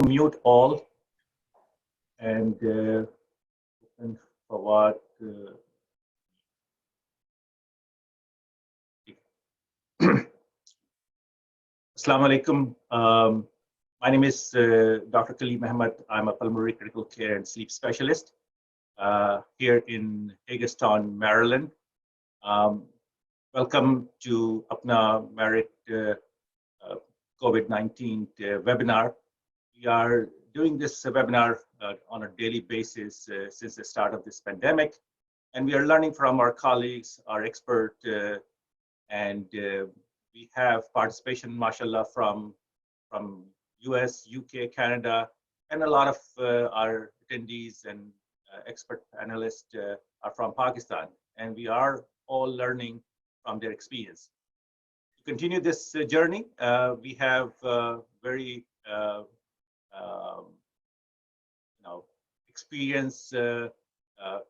mute all and Fawad. Assalamu alaikum. My name is Dr. Khalid Ahmed. I'm a pulmonary critical care and sleep specialist here in Hagerstown, Maryland. Welcome to APPNA MERIT COVID-19 webinar. We are doing this webinar on a daily basis since the start of this pandemic, and we are learning from our colleagues, our expert, and we have participation, mashallah, from US, UK, Canada, and a lot of our attendees and expert panelists are from Pakistan, and we are all learning from their experience. To continue this journey, we have very experienced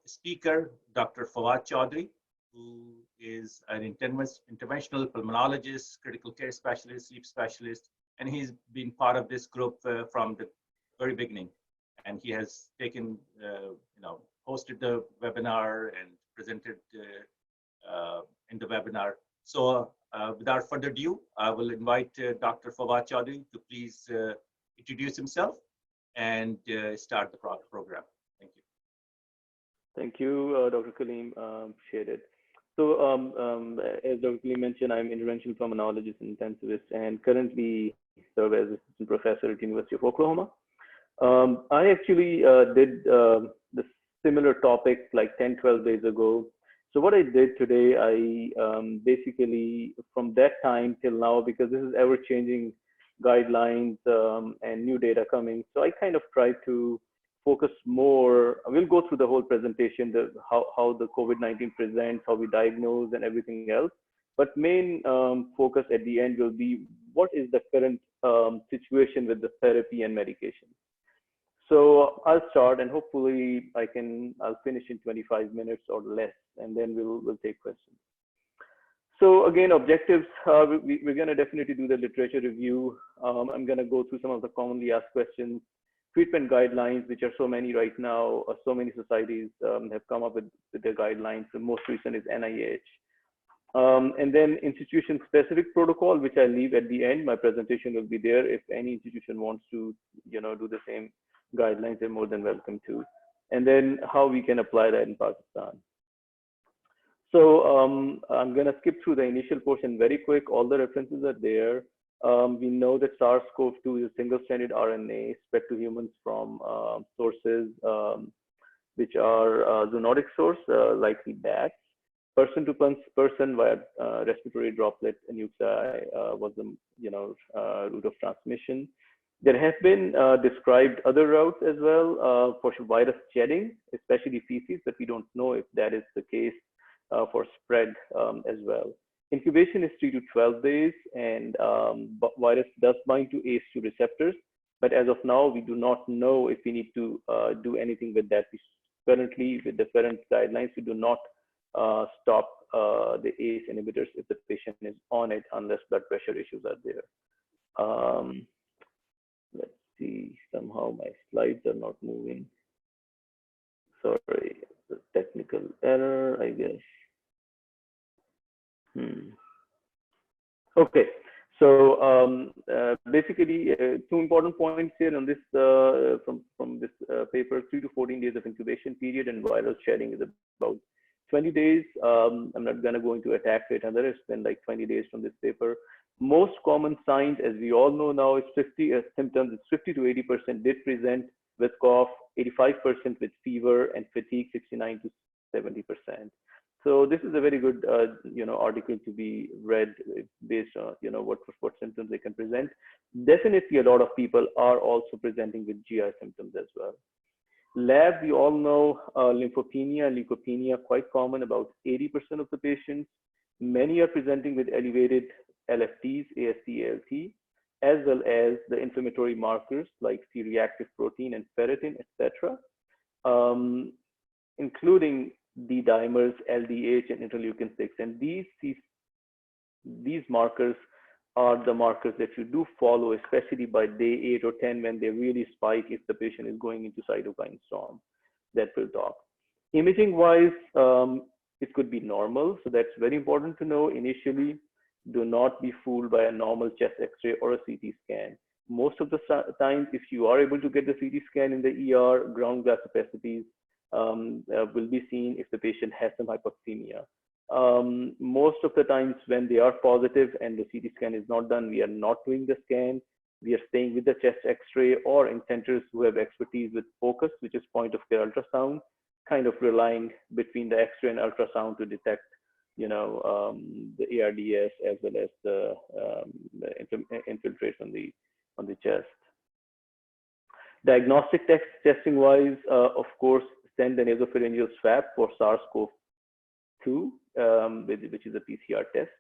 speaker, Dr. Fawad Chaudry, who is an interventional pulmonologist, critical care specialist, sleep specialist, and he's been part of this group from the very beginning. And he has taken, hosted the webinar and presented in the webinar. So without further ado, I will invite Dr. Fawad Chaudry to please introduce himself and start the program. Thank you. Thank you, Dr. Kaleem. Appreciate it. So as Dr. Kaleem mentioned, I'm interventional pulmonologist and intensivist, and currently serve as assistant professor at University of Oklahoma. I actually did the similar topic like 10, 12 days ago. So what I did today, I basically from that time till now, because this is ever-changing guidelines and new data coming, so I kind of tried to focus more. We'll go through the whole presentation, how the COVID-19 presents, how we diagnose, and everything else. But main focus at the end will be what is the current situation with the therapy and medication. So I'll start, and hopefully I'll finish in 25 minutes or less, and then we'll take questions. So again, objectives, we're going to definitely do the literature review. I'm going to go through some of the commonly asked questions, treatment guidelines, which are so many right now. So many societies have come up with their guidelines. The most recent is NIH. And then institution-specific protocol, which I leave at the end. My presentation will be there. If any institution wants to, do the same guidelines, they're more than welcome to. And then how we can apply that in Pakistan. So I'm going to skip through the initial portion very quick. All the references are there. We know that SARS-CoV-2 is a single-stranded RNA spread to humans from sources which are zoonotic source, likely bats. Person to person via respiratory droplet nuclei was the route of transmission. There have been described other routes as well for virus shedding, especially feces, but we don't know if that is the case for spread as well. Incubation is 3 to 12 days, and virus does bind to ACE2 receptors, but as of now, we do not know if we need to do anything with that. Currently, with the current guidelines, we do not stop the ACE inhibitors if the patient is on it, unless blood pressure issues are there. Let's see, somehow my slides are not moving. Sorry, the technical error, I guess. Okay, so basically, two important points here on this from this paper: 3 to 14 days of incubation period, and viral shedding is about 20 days. I'm not going to go into attack rate and others. It's been like 20 days from this paper. Most common signs, as we all know now, is 50 symptoms. It's 50 to 80% did present with cough, 85% with fever, and fatigue 69 to 70%. So this is a very good, article to be read based on, what symptoms they can present. Definitely, a lot of people are also presenting with GI symptoms as well. Lab, we all know lymphopenia and leukopenia quite common. About 80% of the patients. Many are presenting with elevated LFTs, AST, ALT, as well as the inflammatory markers like C-reactive protein and ferritin, etc., including D dimers, LDH, and interleukin-6. And these markers are the markers that you do follow, especially by day 8 or 10 when they really spike if the patient is going into cytokine storm. That will talk. Imaging wise, it could be normal. So that's very important to know initially. Do not be fooled by a normal chest X-ray or a CT scan. Most of the times, if you are able to get the CT scan in the ER, ground glass opacities will be seen if the patient has some hypoxemia. Most of the times when they are positive and the CT scan is not done, we are not doing the scan. We are staying with the chest X-ray or in centers who have expertise with focus, which is point of care ultrasound, kind of relying between the X-ray and ultrasound to detect, you know, the ARDS as well as the infiltrate on the chest. Diagnostic testing wise, of course, send the nasopharyngeal swab for SARS-CoV-2, which is a PCR test.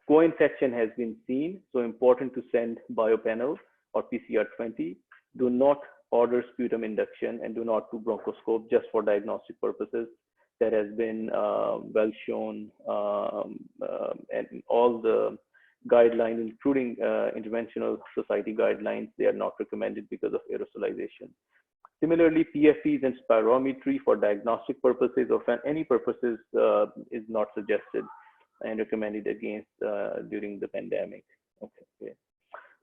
Co-infection has been seen, so important to send biopanel or PCR-20. Do not order sputum induction and do not do bronchoscope just for diagnostic purposes. That has been well shown, and all the guidelines, including Interventional Society guidelines, they are not recommended because of aerosolization. Similarly, PFEs and spirometry for diagnostic purposes or for any purposes is not suggested and recommended against during the pandemic. Okay.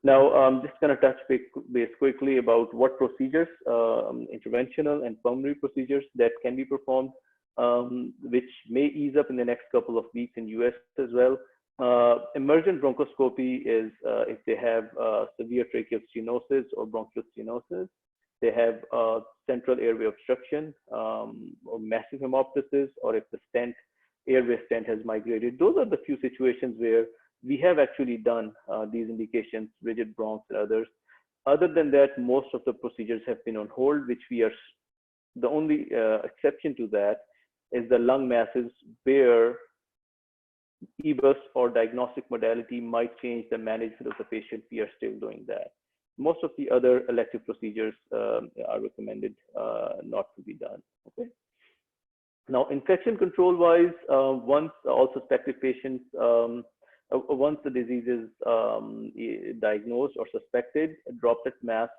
Now, I'm just going to touch base quickly about what procedures, interventional and pulmonary procedures that can be performed, which may ease up in the next couple of weeks in US as well. Emergent bronchoscopy is if they have severe tracheal stenosis or bronchial stenosis, they have central airway obstruction or massive hemoptysis, or if the airway stent has migrated. Those are the few situations where we have actually done these indications, rigid bronchs and others. Other than that, most of the procedures have been on hold, which we are, the only exception to that is the lung masses where EBUS or diagnostic modality might change the management of the patient. We are still doing that. Most of the other elective procedures are recommended not to be done. Okay. Now, infection control wise, once all suspected patients, once the disease is diagnosed or suspected, droplet mask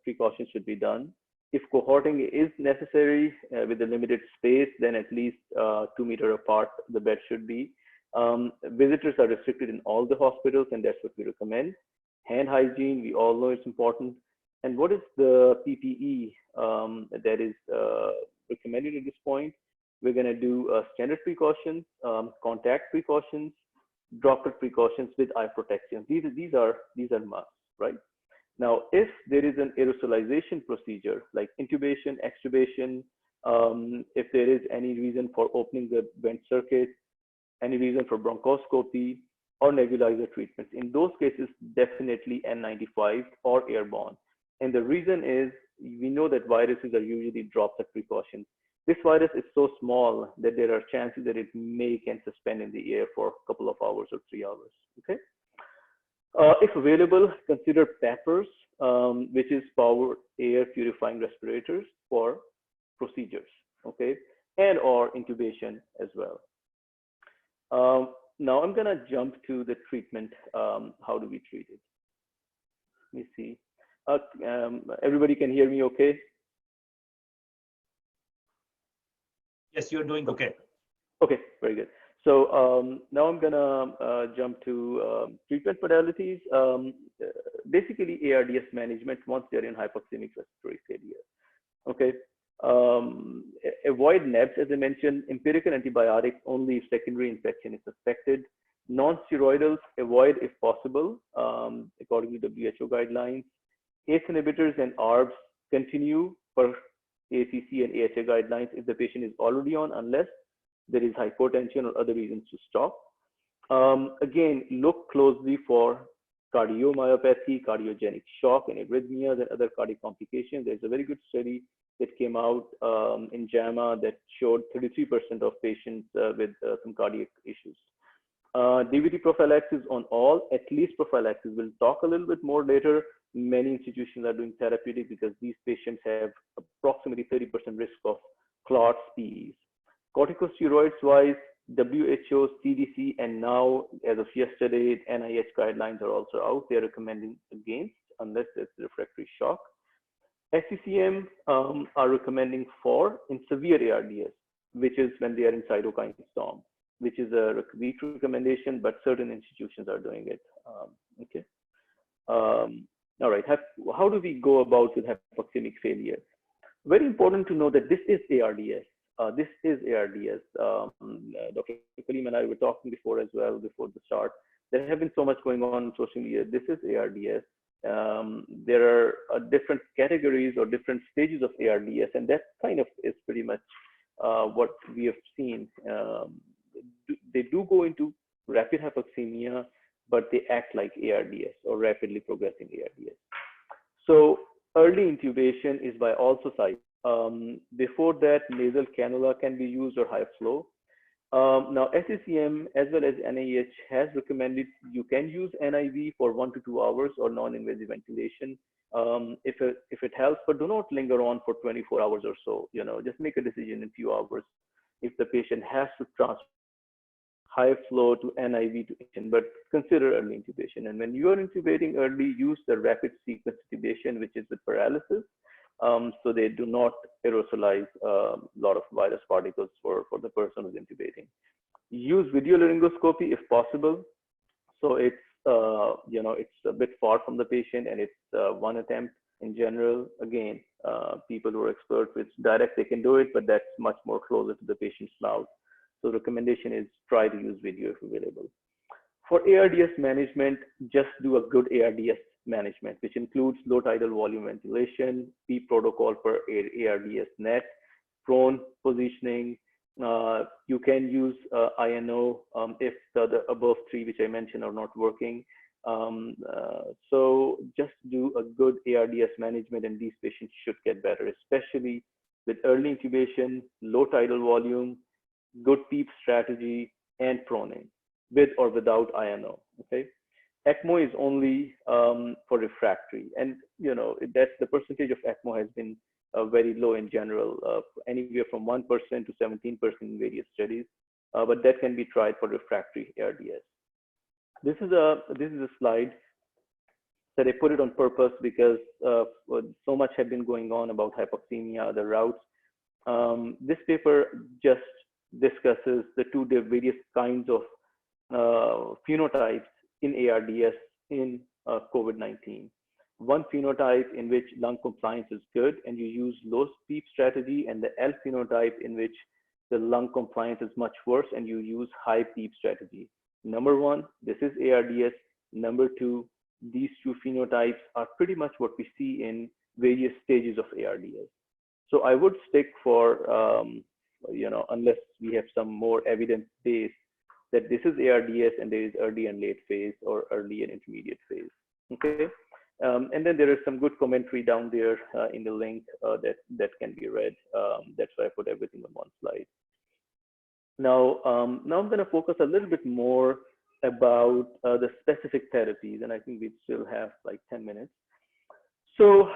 precautions should be done. If cohorting is necessary with a limited space, then at least 2 meters apart the bed should be. Visitors are restricted in all the hospitals, and that's what we recommend. Hand hygiene, we all know it's important. And what is the PPE that is recommended at this point? We're going to do standard precautions, contact precautions, droplet precautions with eye protection. These are must, right? Now, if there is an aerosolization procedure like intubation, extubation, if there is any reason for opening the vent circuit, any reason for bronchoscopy or nebulizer treatments, in those cases, definitely N95 or airborne. And the reason is we know that viruses are usually droplet precautions. This virus is so small that there are chances that it can suspend in the air for a couple of hours or 3 hours. Okay. If available, consider PAPRs, which is powered air purifying respirators for procedures, okay, and or intubation as well. Now I'm gonna jump to the treatment. How do we treat it? Let me see. Everybody can hear me okay? Yes, you're doing okay. Okay, very good. So now I'm gonna jump to treatment modalities. Basically ARDS management once they're in hypoxemic respiratory failure. Okay. Avoid NEBs, as I mentioned. Empirical antibiotics only if secondary infection is suspected. Non-steroidals, avoid if possible, according to WHO guidelines. ACE inhibitors and ARBs continue per ACC and AHA guidelines if the patient is already on, unless there is hypotension or other reasons to stop. Again, look closely for cardiomyopathy, cardiogenic shock, and arrhythmias and other cardiac complications. There's a very good study that came out in JAMA that showed 33% of patients with some cardiac issues. DVT prophylaxis on all, at least prophylaxis. We'll talk a little bit more later. Many institutions are doing therapeutic because these patients have approximately 30% risk of clots, PEs. Corticosteroids wise, WHO, CDC, and now, as of yesterday, NIH guidelines are also out. They're recommending against, unless it's refractory shock. SCCM are recommending for in severe ARDS, which is when they are in cytokine storm, which is a weak recommendation, but certain institutions are doing it. Okay. All right. How do we go about with hypoxemic failure? Very important to know that this is ARDS. This is ARDS. Dr. Kaleem and I were talking before as well, before the start. There have been so much going on social media. This is ARDS. There are different categories or different stages of ARDS, and that kind of is pretty much what we have seen. They do go into rapid hypoxemia, but they act like ARDS or rapidly progressing ARDS. So early intubation is by all societies. Before that, nasal cannula can be used or high flow. Now, SCCM as well as NIH has recommended you can use NIV for 1 to 2 hours or non-invasive ventilation if it helps, but do not linger on for 24 hours or so. You know, just make a decision in a few hours if the patient has to transfer high flow to NIV to intubation, but consider early intubation. And when you are intubating early, use the rapid sequence intubation, which is with paralysis, so they do not aerosolize a lot of virus particles for the person who's intubating. Use video laryngoscopy if possible. So it's it's a bit far from the patient, and it's one attempt in general. Again, people who are expert with direct, they can do it, but that's much more closer to the patient's mouth. So recommendation is try to use video if available. For ARDS management, just do a good ARDS management, which includes low tidal volume ventilation, PEEP protocol for ARDS net, prone positioning. You can use INO if the above 3, which I mentioned, are not working. So just do a good ARDS management, and these patients should get better, especially with early intubation, low tidal volume, good PEEP strategy, and proning, with or without INO. Okay. ECMO is only for refractory, and that's the percentage of ECMO has been very low in general, anywhere from 1% to 17% in various studies, but that can be tried for refractory ARDS. This is a slide that I put it on purpose because so much had been going on about hypoxemia, the routes. This paper just discusses the two various kinds of phenotypes in ARDS in COVID-19. One phenotype in which lung compliance is good and you use low PEEP strategy, and the L phenotype in which the lung compliance is much worse and you use high PEEP strategy. Number one, this is ARDS. Number two, these two phenotypes are pretty much what we see in various stages of ARDS. So I would stick for, unless we have some more evidence base, that this is ARDS and there is early and late phase or early and intermediate phase. Okay. And then there is some good commentary down there in the link that can be read. That's why I put everything on one slide. Now I'm going to focus a little bit more about the specific therapies, and I think we still have like 10 minutes. So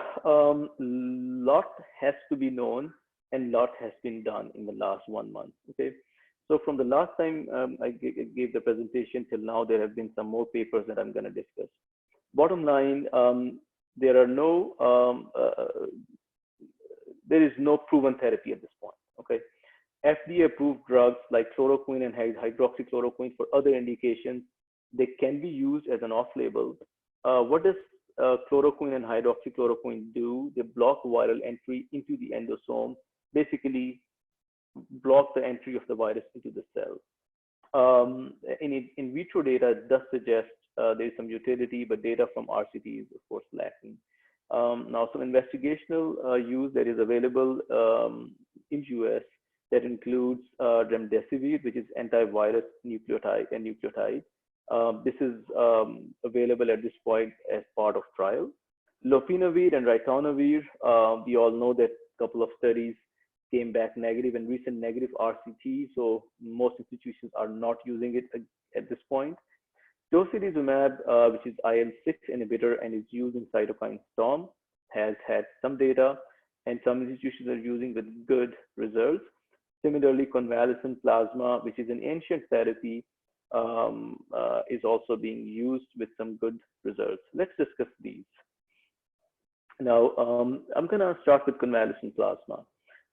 lot has to be known and lot has been done in the last 1 month. Okay. So from the last time I gave the presentation till now, there have been some more papers that I'm going to discuss. Bottom line, there is no proven therapy at this point. Okay, FDA approved drugs like chloroquine and hydroxychloroquine for other indications. They can be used as an off-label. What does chloroquine and hydroxychloroquine do? They block viral entry into the endosome, basically block the entry of the virus into the cell. In vitro data does suggest there is some utility, but data from RCT is of course lacking. Now some investigational use that is available in US that includes remdesivir, which is antivirus nucleotide. This is available at this point as part of trial. Lopinavir and ritonavir, we all know that a couple of studies came back negative and recent negative RCT, so most institutions are not using it at this point. Tocilizumab, which is IL-6 inhibitor and is used in cytokine storm, has had some data, and some institutions are using with good results. Similarly, convalescent plasma, which is an ancient therapy, is also being used with some good results. Let's discuss these. Now, I'm going to start with convalescent plasma.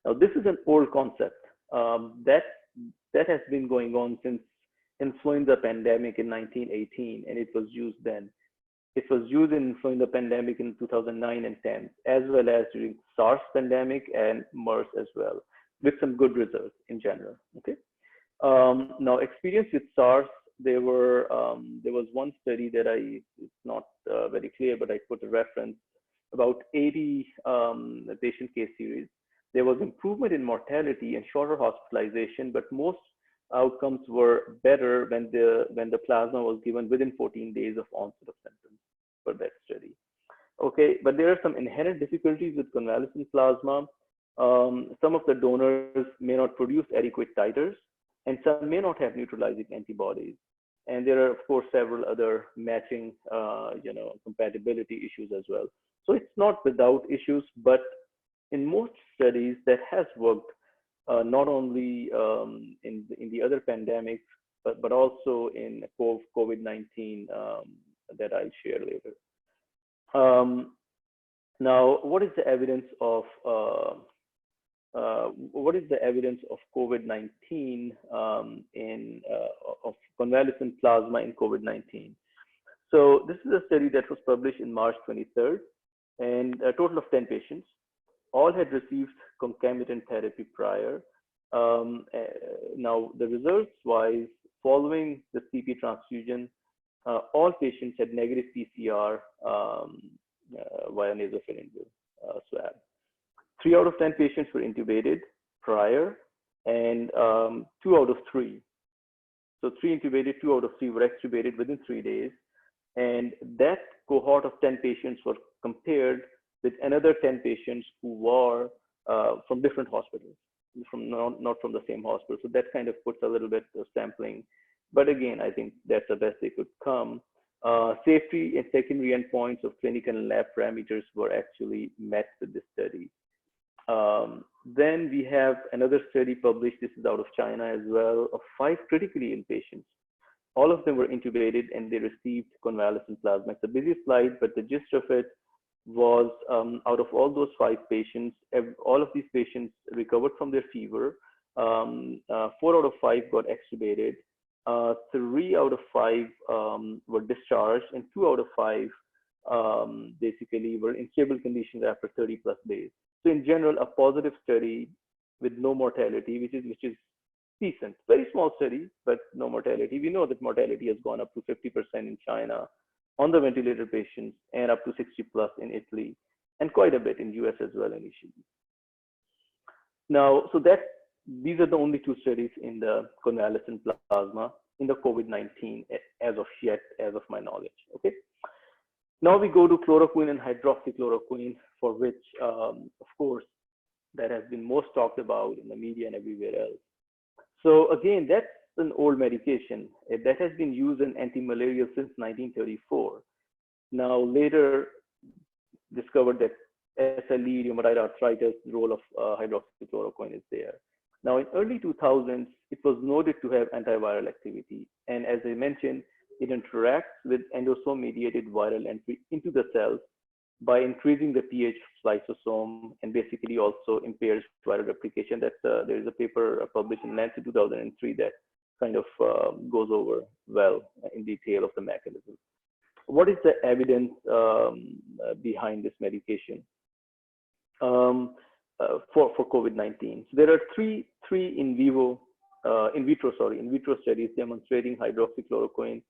Now, this is an old concept that has been going on since influenza pandemic in 1918, and it was used then. It was used in influenza pandemic in 2009 and 10, as well as during SARS pandemic and MERS as well, with some good results in general. Okay. Now, experience with SARS, there was one study that it's not very clear, but I put a reference, about 80 patient case series. There was improvement in mortality and shorter hospitalization, but most outcomes were better when the plasma was given within 14 days of onset of symptoms for that study. Okay, but there are some inherent difficulties with convalescent plasma. Some of the donors may not produce adequate titers, and some may not have neutralizing antibodies. And there are, of course, several other matching, compatibility issues as well. So it's not without issues, but in most studies that has worked, not only in the other pandemics, but also in COVID-19 that I'll share later. Now, what is the evidence of COVID-19 of convalescent plasma in COVID-19? So this is a study that was published in March 23rd, and a total of 10 patients. All had received concomitant therapy prior. Now, the results-wise, following the CP transfusion, all patients had negative PCR via nasopharyngeal swab. 3 out of 10 patients were intubated prior, and 2 out of 3. So 3 intubated, 2 out of 3 were extubated within 3 days. And that cohort of 10 patients were compared with another 10 patients who were from different hospitals, not from the same hospital. So that kind of puts a little bit of sampling. But again, I think that's the best they could come. Safety and secondary endpoints of clinical and lab parameters were actually met with this study. Then we have another study published, this is out of China as well, of 5 critically ill patients. All of them were intubated and they received convalescent plasma. It's a busy slide, but the gist of it was out of all those 5 patients, all of these patients recovered from their fever. 4 out of 5 got extubated. 3 out of 5 were discharged, and 2 out of 5 basically were in stable conditions after 30+ days. So in general, a positive study with no mortality, which is decent. Very small study, but no mortality. We know that mortality has gone up to 50% in China on the ventilator patients, and up to 60+ in Italy, and quite a bit in US as well initially. Now, so these are the only 2 studies in the convalescent plasma in the COVID-19 as of yet, as of my knowledge. Okay. Now we go to chloroquine and hydroxychloroquine, for which, of course, that has been most talked about in the media and everywhere else. So again, that's an old medication that has been used in anti-malarial since 1934. Now later discovered that SLE, rheumatoid arthritis, the role of hydroxychloroquine is there. Now in early 2000s, it was noted to have antiviral activity. And as I mentioned, it interacts with endosome-mediated viral entry into the cells by increasing the pH of lysosome, and basically also impairs viral replication. There is a paper published in Lancet 2003 that kind of goes over well in detail of the mechanism. What is the evidence behind this medication for COVID-19? So there are three in vitro studies demonstrating hydroxychloroquine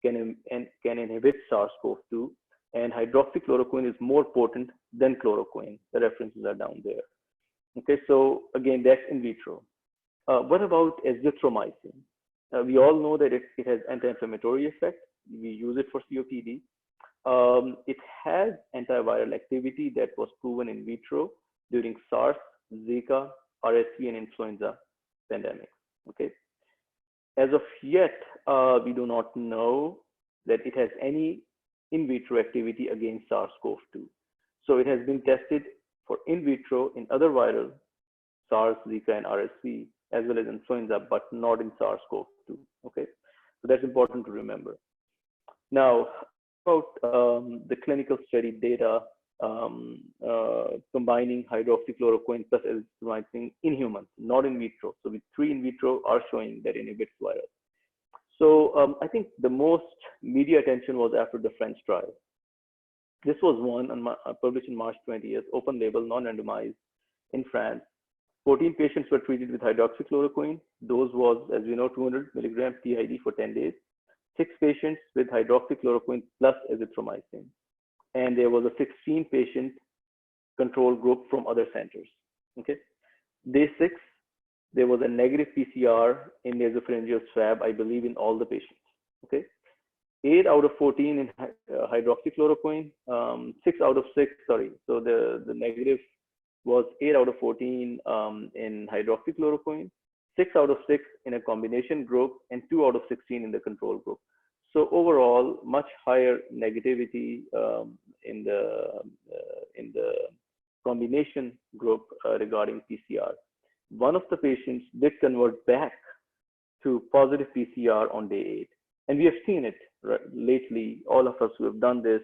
can inhibit SARS-CoV-2, and hydroxychloroquine is more potent than chloroquine. The references are down there. Okay, so again, that's in vitro. What about azithromycin? We all know that it has anti-inflammatory effect. We use it for COPD. It has antiviral activity that was proven in vitro during SARS, Zika, RSV, and influenza pandemics. Okay. As of yet, we do not know that it has any in vitro activity against SARS-CoV-2. So it has been tested for in vitro in other viral, SARS, Zika, and RSV as well as influenza, but not in SARS-CoV-2. Okay, so that's important to remember. Now, about the clinical study data combining hydroxychloroquine plus azithromycin in humans, not in vitro. So with 3 in vitro are showing that inhibits virus. So I think the most media attention was after the French trial. This was one published in March 20th, open label, non-randomized in France. 14 patients were treated with hydroxychloroquine. Dose was, as we know, 200 milligram TID for 10 days. 6 patients with hydroxychloroquine plus azithromycin. And there was a 16-patient control group from other centers. Okay. Day 6, there was a negative PCR in nasopharyngeal swab, I believe, in all the patients. Okay. 8 out of 14 in hydroxychloroquine, 6 out of 6, sorry. So the negative was 8 out of 14 in hydroxychloroquine, 6 out of 6 in a combination group, and 2 out of 16 in the control group. So overall, much higher negativity in the combination group regarding PCR. One of the patients did convert back to positive PCR on day 8. And we have seen it lately, all of us who have done this,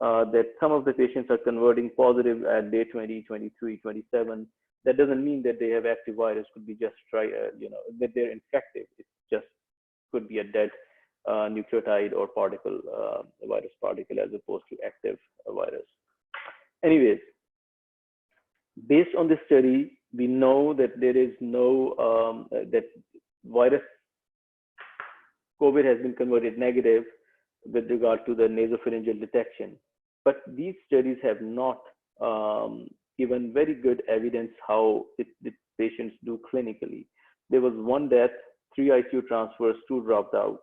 that some of the patients are converting positive at day 20, 23, 27. That doesn't mean that they have active virus, could be just that they're infected. It just could be a dead nucleotide or particle, virus particle, as opposed to active virus. Anyways, based on this study, we know that there is no, that virus COVID has been converted negative with regard to the nasopharyngeal detection. But these studies have not given very good evidence how the patients do clinically. There was 1 death, 3 ICU transfers, 2 dropped out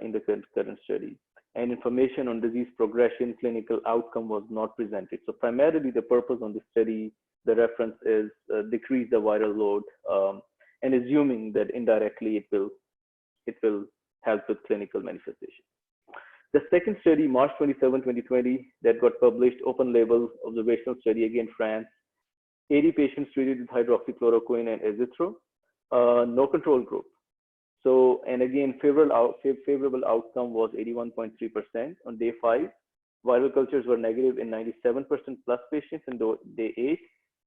in the current study. And information on disease progression, clinical outcome was not presented. So primarily the purpose on the study, the reference is decrease the viral load and assuming that indirectly it will help with clinical manifestation. The second study, March 27, 2020, that got published, open label observational study, again, France. 80 patients treated with hydroxychloroquine and azithro, no control group. So, and again, favorable outcome was 81.3% on day 5. Viral cultures were negative in 97% plus patients, and day 8,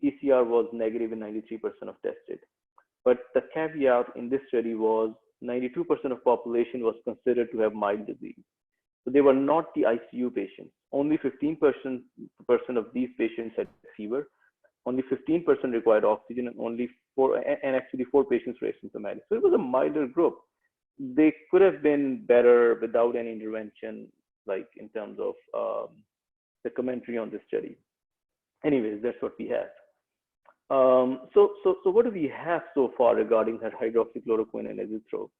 PCR was negative in 93% of tested. But the caveat in this study was 92% of population was considered to have mild disease. So they were not the ICU patients. Only 15% of these patients had fever. Only 15% required oxygen, and actually 4 patients were asymptomatic. So it was a milder group. They could have been better without any intervention, like in terms of the commentary on this study. Anyways, that's what we have. So what do we have so far regarding hydroxychloroquine and azithro?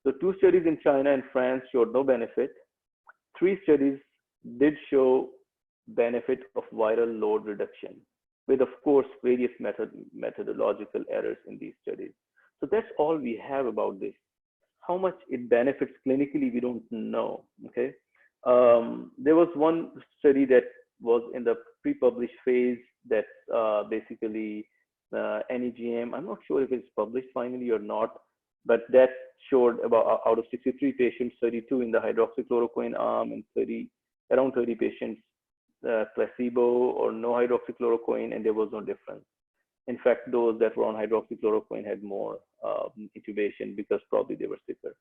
So 2 studies in China and France showed no benefit. 3 studies did show benefit of viral load reduction, with, of course, various methodological errors in these studies. So that's all we have about this. How much it benefits clinically, we don't know. Okay. There was one study that was in the pre-published phase that basically NEGM, I'm not sure if it's published finally or not, but that showed about out of 63 patients, 32 in the hydroxychloroquine arm and around 30 patients placebo or no hydroxychloroquine, and there was no difference. In fact, those that were on hydroxychloroquine had more intubation because probably they were sicker.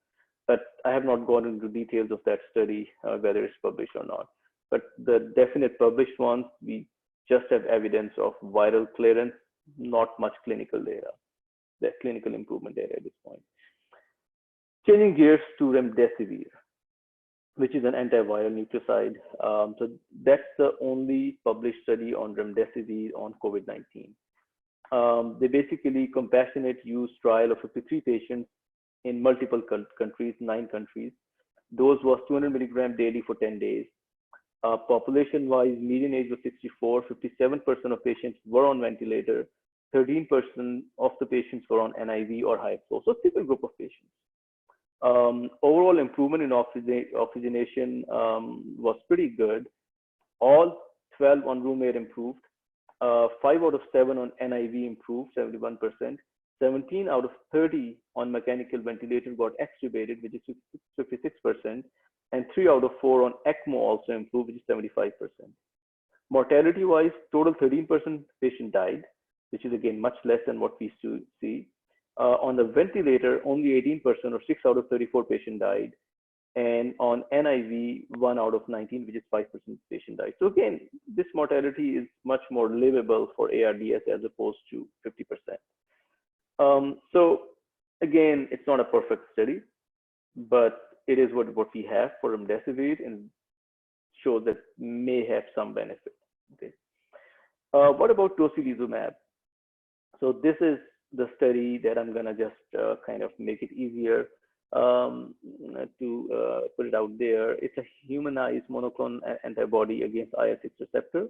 But I have not gone into details of that study, whether it's published or not. But the definite published ones, we just have evidence of viral clearance, not much clinical data, the clinical improvement data at this point. Changing gears to remdesivir, which is an antiviral nucleoside. So that's the only published study on remdesivir on COVID-19. They basically compassionate use trial of 53 patients in multiple countries, 9 countries. Dose was 200 milligram daily for 10 days. Population-wise, median age was 64. 57% of patients were on ventilator. 13% of the patients were on NIV or high flow. So typical group of patients. Overall improvement in oxygenation was pretty good. All 12 on room air improved. 5 out of 7 on NIV improved, 71%. 17 out of 30 on mechanical ventilator got extubated, which is 56%, and 3 out of 4 on ECMO also improved, which is 75%. Mortality-wise, total 13% patient died, which is again much less than what we used to see. On the ventilator, only 18% or 6 out of 34 patients died. And on NIV, 1 out of 19, which is 5% patient died. So again, this mortality is much more livable for ARDS as opposed to 50%. So again, it's not a perfect study, but it is what we have for remdesivir and shows that may have some benefit. Okay. What about tocilizumab? So this is the study that I'm gonna just kind of make it easier to put it out there. It's a humanized monoclonal antibody against IL-6 receptor.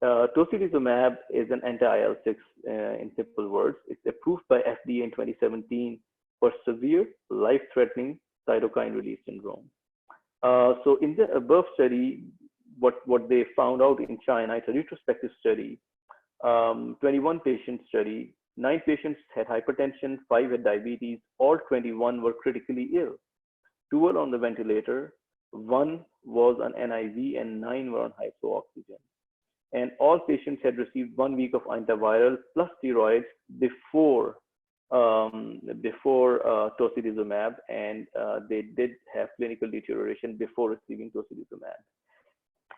Tocilizumab is an anti-IL-6 in simple words. It's approved by FDA in 2017 for severe life-threatening cytokine release syndrome. So in the above study, what they found out in China, it's a retrospective study, 21 patient study, 9 patients had hypertension, 5 had diabetes, all 21 were critically ill. 2 were on the ventilator, 1 was on NIV, and 9 were on hypooxygen. And all patients had received 1 week of antiviral plus steroids before tocilizumab, and they did have clinical deterioration before receiving tocilizumab.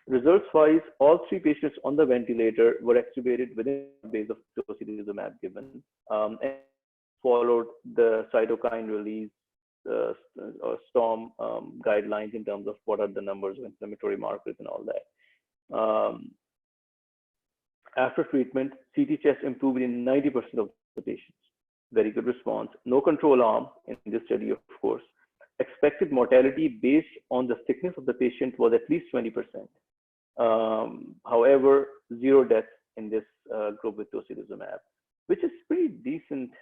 Results-wise, all 3 patients on the ventilator were extubated within days of tocilizumab given, and followed the cytokine release or STORM guidelines in terms of what are the numbers of inflammatory markers and all that. After treatment, CT chest improved in 90% of the patients. Very good response. No control arm in this study, of course. Expected mortality based on the thickness of the patient was at least 20%. However, 0 deaths in this group with tocilizumab, which is pretty decent.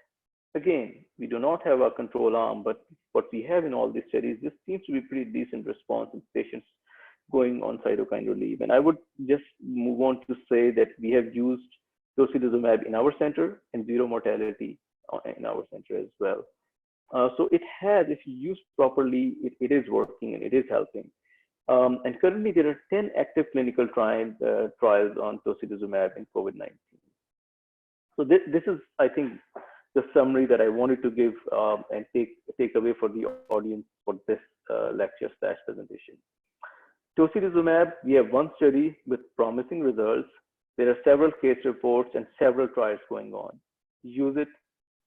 Again, we do not have a control arm, but what we have in all these studies, this seems to be pretty decent response in patients going on cytokine relief. And I would just move on to say that we have used tocilizumab in our center and 0 mortality in our center as well. So it has, if used properly, it is working and it is helping. And currently there are 10 active clinical trials on tocilizumab in COVID-19. So this is, I think, the summary that I wanted to give and take away for the audience for this lecture/presentation. Tocilizumab, we have 1 study with promising results. There are several case reports and several trials going on. Use it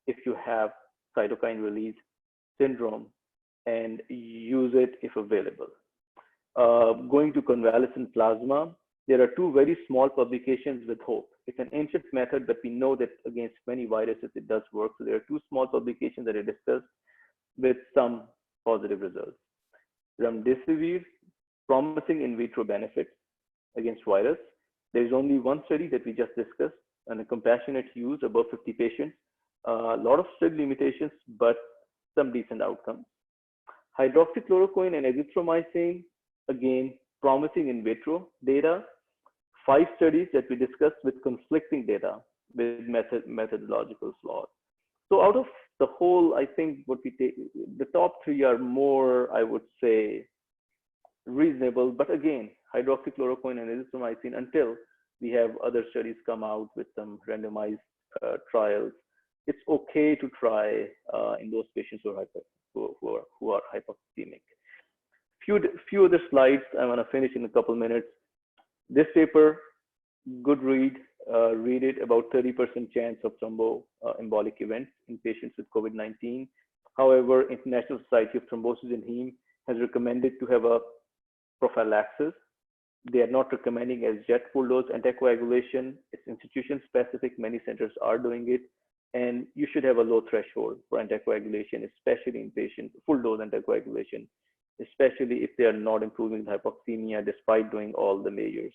if you have cytokine release syndrome, and use it if available. Going to convalescent plasma, there are 2 very small publications with hope. It's an ancient method, but we know that against many viruses it does work. So there are 2 small publications that I discussed with some positive results. Remdesivir, promising in vitro benefits against virus. There is only 1 study that we just discussed, and a compassionate use above 50 patients. A lot of study limitations, but some decent outcomes. Hydroxychloroquine and azithromycin, again, promising in vitro data. 5 studies that we discussed with conflicting data with methodological flaws. So out of the whole, I think what we take, the top 3 are more, I would say, reasonable. But again, hydroxychloroquine and azithromycin, until we have other studies come out with some randomized trials, it's okay to try in those patients who are hypoxemic. Few other slides I want to finish in a couple minutes. This paper, good read. Read it. About 30% chance of thromboembolic events in patients with COVID-19. However, International Society of Thrombosis and Heme has recommended to have a prophylaxis. They are not recommending as jet full dose anticoagulation. It's institution specific. Many centers are doing it. And you should have a low threshold for anticoagulation, especially in patients, full dose anticoagulation, especially if they are not improving hypoxemia despite doing all the measures.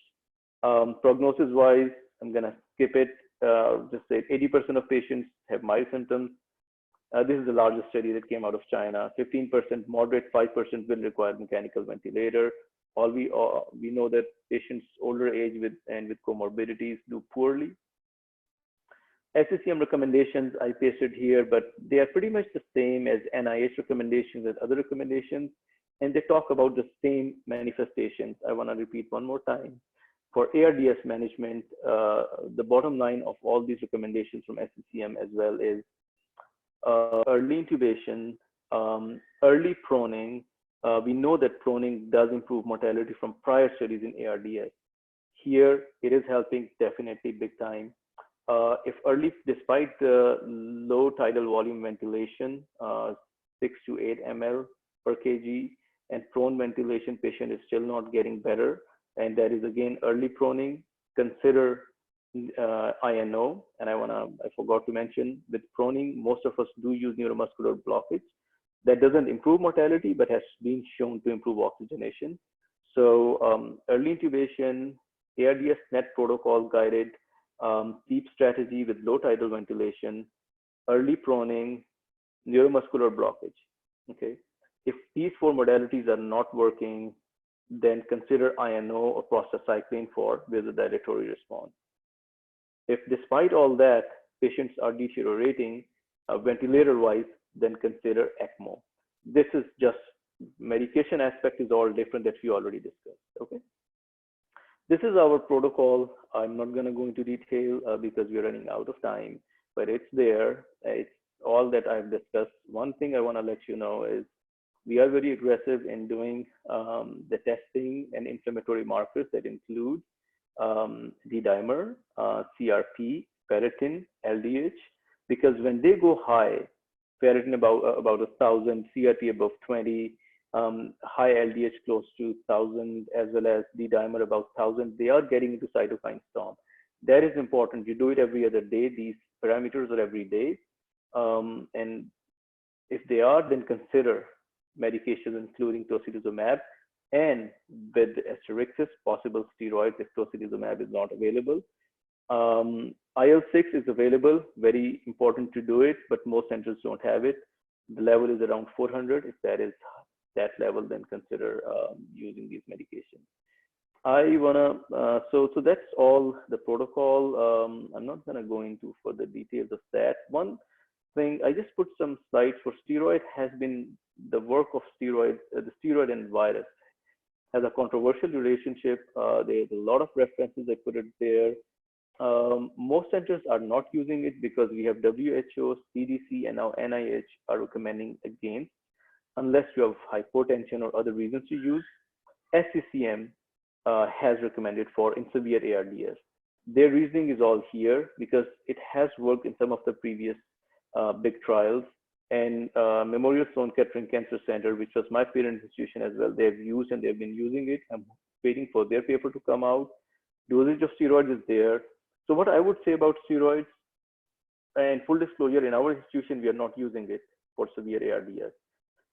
Prognosis wise, I'm going to skip it. Just say 80% of patients have mild symptoms. This is the largest study that came out of China. 15% moderate, 5% will require mechanical ventilator. We know that patients older age with comorbidities do poorly. SCCM recommendations I pasted here, but they are pretty much the same as NIH recommendations and other recommendations, and they talk about the same manifestations. I want to repeat one more time. For ARDS management, the bottom line of all these recommendations from SCCM as well is early intubation, early proning. We know that proning does improve mortality from prior studies in ARDS. Here, it is helping definitely big time. If early, despite the low tidal volume ventilation, 6 to 8 ml per kg, and prone ventilation, patient is still not getting better, and that is again early proning, consider INO. And I forgot to mention, with proning, most of us do use neuromuscular blockage. That doesn't improve mortality, but has been shown to improve oxygenation. So early intubation, ARDS net protocol guided, deep strategy with low tidal ventilation, early proning, neuromuscular blockage. Okay, if these 4 modalities are not working, then consider INO or prostacyclin for vasodilatory response. If despite all that, patients are deteriorating ventilator-wise, then consider ECMO. This is just medication aspect is all different that we already discussed. Okay. This is our protocol. I'm not going to go into detail because we're running out of time, but it's there. It's all that I've discussed. One thing I want to let you know is we are very aggressive in doing the testing and inflammatory markers that include D-dimer, CRP, ferritin, LDH, because when they go high, ferritin about 1,000, CRP above 20, high LDH close to 1,000, as well as D-dimer about 1,000, they are getting into cytokine storm. That is important. You do it every other day. These parameters are every day. And if they are, then consider medications including tocilizumab, and with asterixis, possible steroids if tocilizumab is not available. IL-6 is available, very important to do it, but most centers don't have it. The level is around 400. If that is that level, then consider using these medications. So that's all the protocol. I'm not gonna go into further details of that. One thing, I just put some slides for steroid has been the work of steroid, the steroid and virus has a controversial relationship. There's a lot of references, I put it there. Most centers are not using it because we have WHO, CDC, and now NIH are recommending against, unless you have hypotension or other reasons to use. SCCM has recommended for in severe ARDS. Their reasoning is all here because it has worked in some of the previous big trials. And Memorial Sloan Kettering Cancer Center, which was my parent institution as well, they've used and they've been using it. I'm waiting for their paper to come out. Dosage of steroids is there. So what I would say about steroids, and full disclosure, in our institution, we are not using it for severe ARDS,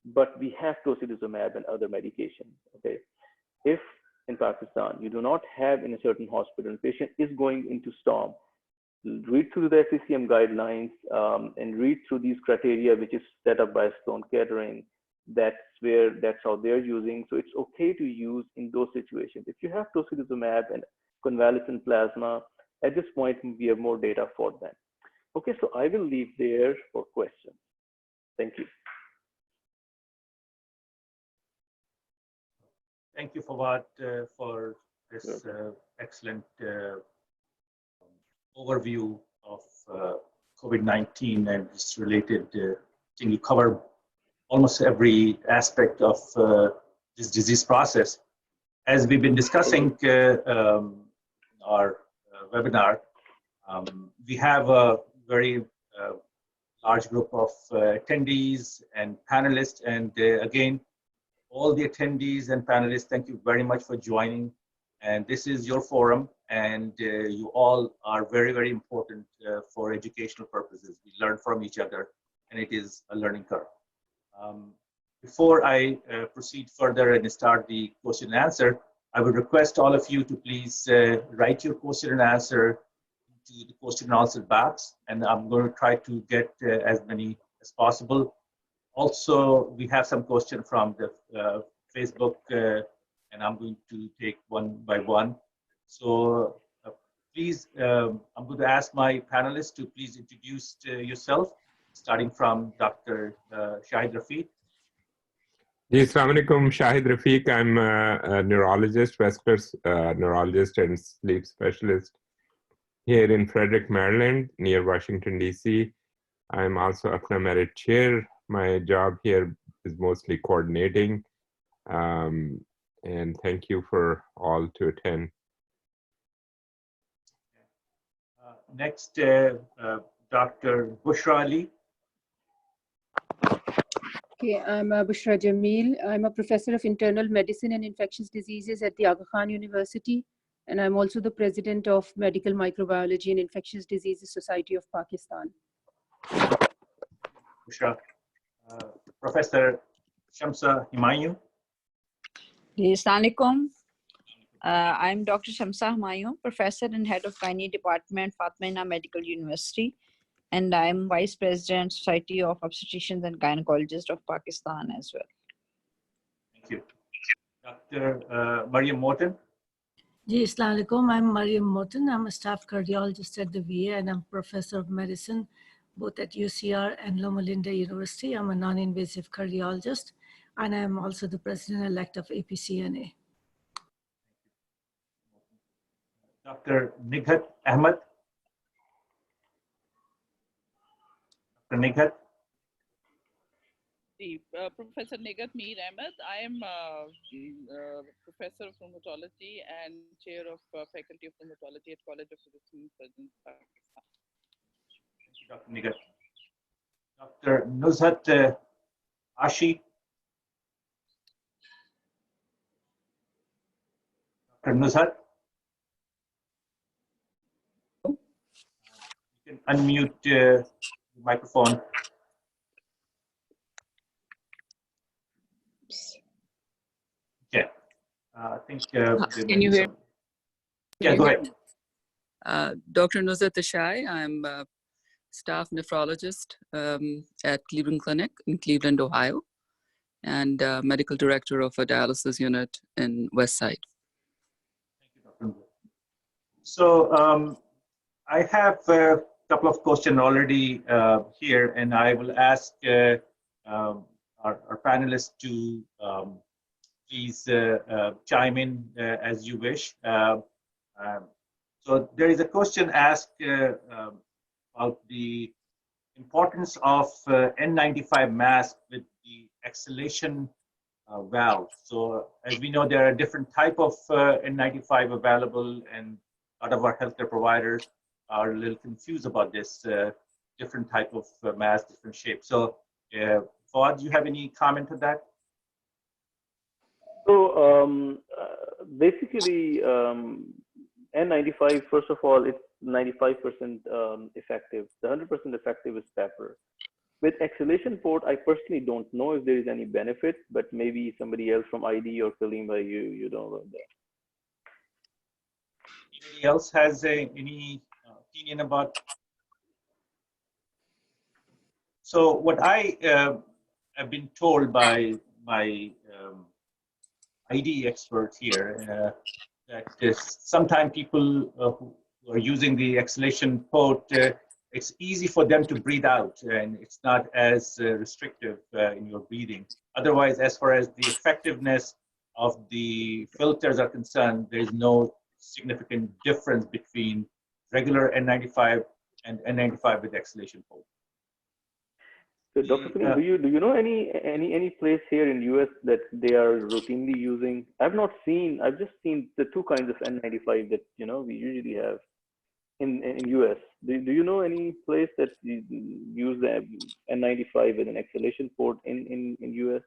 but we have tocilizumab and other medications. Okay, if in Pakistan you do not have in a certain hospital, patient is going into storm, read through the SCCM guidelines and read through these criteria, which is set up by Sloan Kettering. That's how they're using. So it's okay to use in those situations. If you have tocilizumab and convalescent plasma, at this point, we have more data for them. Okay, so I will leave there for questions. Thank you. Thank you, Fawad, for this excellent overview of COVID-19 and its related thing. You cover almost every aspect of this disease process. As we've been discussing in our webinar, we have a very large group of attendees and panelists. And again, all the attendees and panelists, thank you very much for joining. And this is your forum, and you all are very, very important for educational purposes. We learn from each other, and it is a learning curve. Before I proceed further and start the question and answer, I would request all of you to please write your question and answer to the question and answer box, and I'm going to try to get as many as possible. Also, we have some questions from the Facebook, and I'm going to take one by one. So Please, I'm going to ask my panelists to please introduce yourself, starting from Dr. Shahid Rafiq. Assalamu alaikum, Shahid Rafiq. I'm a neurologist, vascular neurologist and sleep specialist here in Frederick, Maryland, near Washington, D.C. I'm also APPNA Merit Chair. My job here is mostly coordinating. And thank you for all to attend. Next, Dr. Bushra Ali. Okay, I'm Bushra Jamil. I'm a professor of internal medicine and infectious diseases at the Aga Khan University, and I'm also the president of Medical Microbiology and Infectious Diseases Society of Pakistan. Bushra. Professor Shamsa Humayun. Assalamu alaikum. I'm Dr. Shamsa Humayun, professor and head of Gynae Department, APPNA Medical University, and I'm Vice President, Society of Obstetricians and Gynecologists of Pakistan as well. Thank you. Dr. Mariam Morton. Assalamu alaikum. I'm Mariam Morton. I'm a staff cardiologist at the VA, and I'm professor of medicine both at UCR and Loma Linda University. I'm a non-invasive cardiologist, and I'm also the president-elect of APCNA. Dr. Nighat Ahmed. Dr. Nighat. Professor Nighat Mir Ahmed. I am professor of rheumatology and chair of faculty of rheumatology at College of Physicians and Surgeons, Pakistan. Thank you, Dr. Nighat. Dr. Nuzhat Ashi. Dr. Nuzhat. You can unmute the microphone. Okay. I think. Can you hear? Yeah, go ahead. Dr. Nuzhat Ashai. I'm a staff nephrologist at Cleveland Clinic in Cleveland, Ohio, and medical director of a dialysis unit in West Side. Thank you, Dr. Nuzhat. So I have a couple of questions already here, and I will ask our panelists to please chime in as you wish. So there is a question asked about the importance of N95 mask with the exhalation valve. So as we know, there are different type of N95 available, and a lot of our healthcare providers are a little confused about this different type of mask, different shape. So Fawad, do you have any comment on that? So basically, N95, first of all, it's 95% effective. The 100% effective is pepper. With exhalation port, I personally don't know if there is any benefit, but maybe somebody else from ID or Kalimba, you know about that. Anybody else has any opinion about? So what I have been told by my ID expert here that sometimes people who are using the exhalation port, it's easy for them to breathe out, and it's not as restrictive in your breathing. Otherwise, as far as the effectiveness of the filters are concerned, there is no significant difference between regular N95 and N95 with exhalation port. So Dr. Kalim, do you know any place here in US that they are routinely using? I've just seen the two kinds of N95 that we usually have in US. Do you know any place that use the N95 with an exhalation port in US?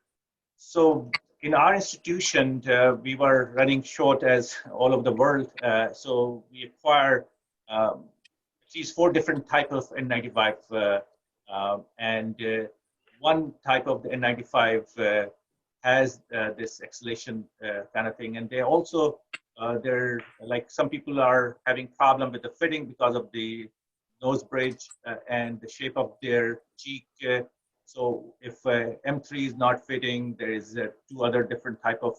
So in our institution, we were running short as all over the world. So we acquire at least 4 different types of N95. And one type of the N95 has this exhalation kind of thing. And they also, they're like some people are having problem with the fitting because of the nose bridge and the shape of their cheek. So if M3 is not fitting, there is 2 other different type of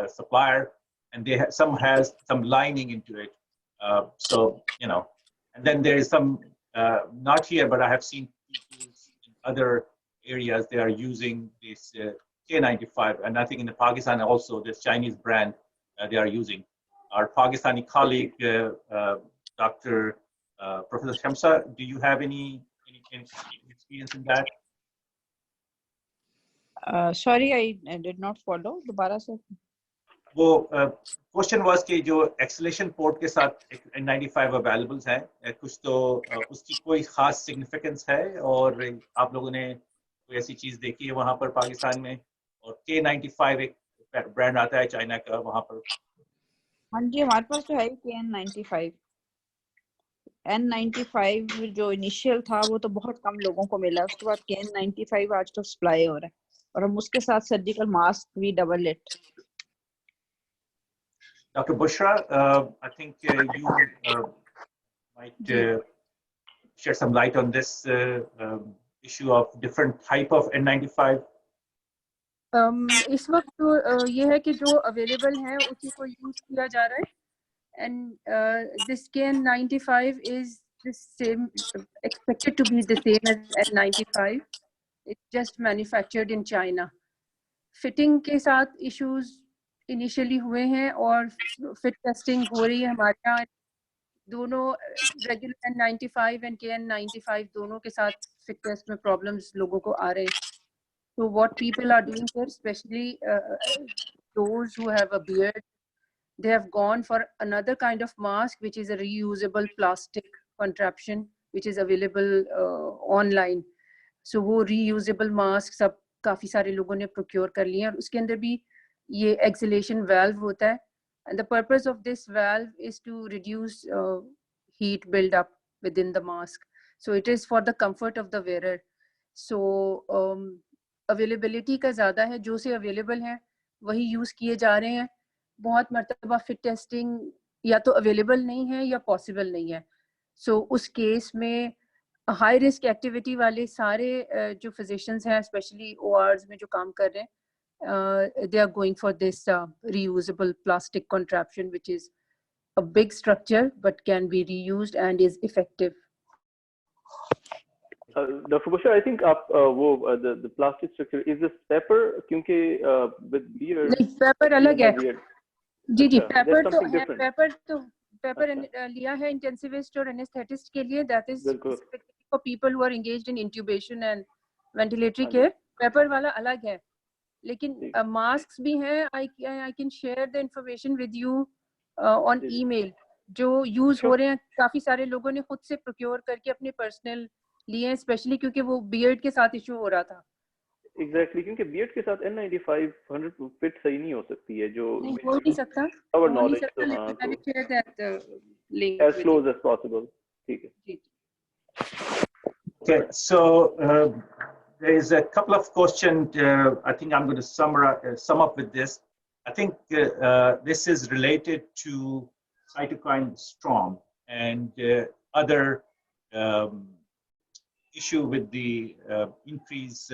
supplier, and they some has some lining into it. So, you know, and then there is some, not here, but I have seen people in other areas, they are using this K95, and I think in the Pakistan also, this Chinese brand they are using. Our Pakistani colleague, Dr. Professor Shamsa, do you have any experience in that? Sorry, I did not follow. Dobara sir. वो question was कि जो acceleration port के साथ N95 available हैं, कुछ तो उसकी कोई खास सिग्निफिकेंस है और आप लोगों ने कोई ऐसी चीज देखी है वहां पर पाकिस्तान में? और K95 एक ब्रांड आता है चाइना का वहां पर। हाँ जी, हमारे पास तो है KN95। N95 जो इनिशियल था वो तो बहुत कम लोगों को मिला, उसके बाद KN95 आज तो सप्लाई हो रहा है और हम उसके साथ सर्जिकल मास्क भी double it. Dr. Bushra, I think you might shed some light on this issue of different type of N95. इस वक्त तो ये है कि जो अवेलेबल है उसी को यूज किया जा रहा है, and this KN95 is the same, expected to be the same as N95. It's just manufactured in China. Fitting के साथ इश्यूज इनिशियली हुए हैं और फिट टेस्टिंग हो रही है हमारे यहाँ। दोनों रेगुलर N95 एंड KN95 दोनों के साथ फिट टेस्ट में प्रॉब्लम्स लोगों को आ रहे हैं। So what people are doing here, especially those who have a beard, they have gone for another kind of mask, which is a reusable plastic contraption, which is available online. So वो reusable mask सब काफी सारे लोगों ने procure कर लिए हैं और उसके अंदर भी ये exhalation valve होता है, and the purpose of this valve is to reduce heat build up within the mask. So it is for the comfort of the wearer. So availability का ज़्यादा है, जो से available है वही use किए जा रहे हैं। बहुत मर्तबा fit testing या तो available नहीं है या possible नहीं है। So उस case में हाई रिस्क एक्टिविटी वाले सारे जो फिजिशियंस हैं, स्पेशली ORs में जो काम कर रहे हैं, they are going for this reusable plastic contraption which is a big structure but can be reused and is effective. Dr. Bushra, I think the plastic structure is this pepper क्योंकि with beard नहीं, paper अलग है जी जी, paper तो है, paper लिया है intensivist और anaesthetist के लिए, that is for people who are engaged in intubation and ventilatory care. Paper वाला अलग है, लेकिन मास्क्स भी हैं। I can share the information with you on email, जो यूज हो रहे हैं। काफी सारे लोगों ने खुद से प्रोक्योर करके अपने पर्सनल लिए हैं, स्पेशली क्योंकि वो बियर्ड के साथ इशू हो रहा था। Exactly, क्योंकि बियर्ड के साथ N95 100 फिट सही नहीं हो सकती है, जो नहीं हो नहीं सकता, our knowledge तो लेकिन हाँ, I will share that link as close as possible. ठीक है। Okay, so there is a couple of questions. I think I'm going to sum up with this. I think this is related to cytokine storm and other issue with the increased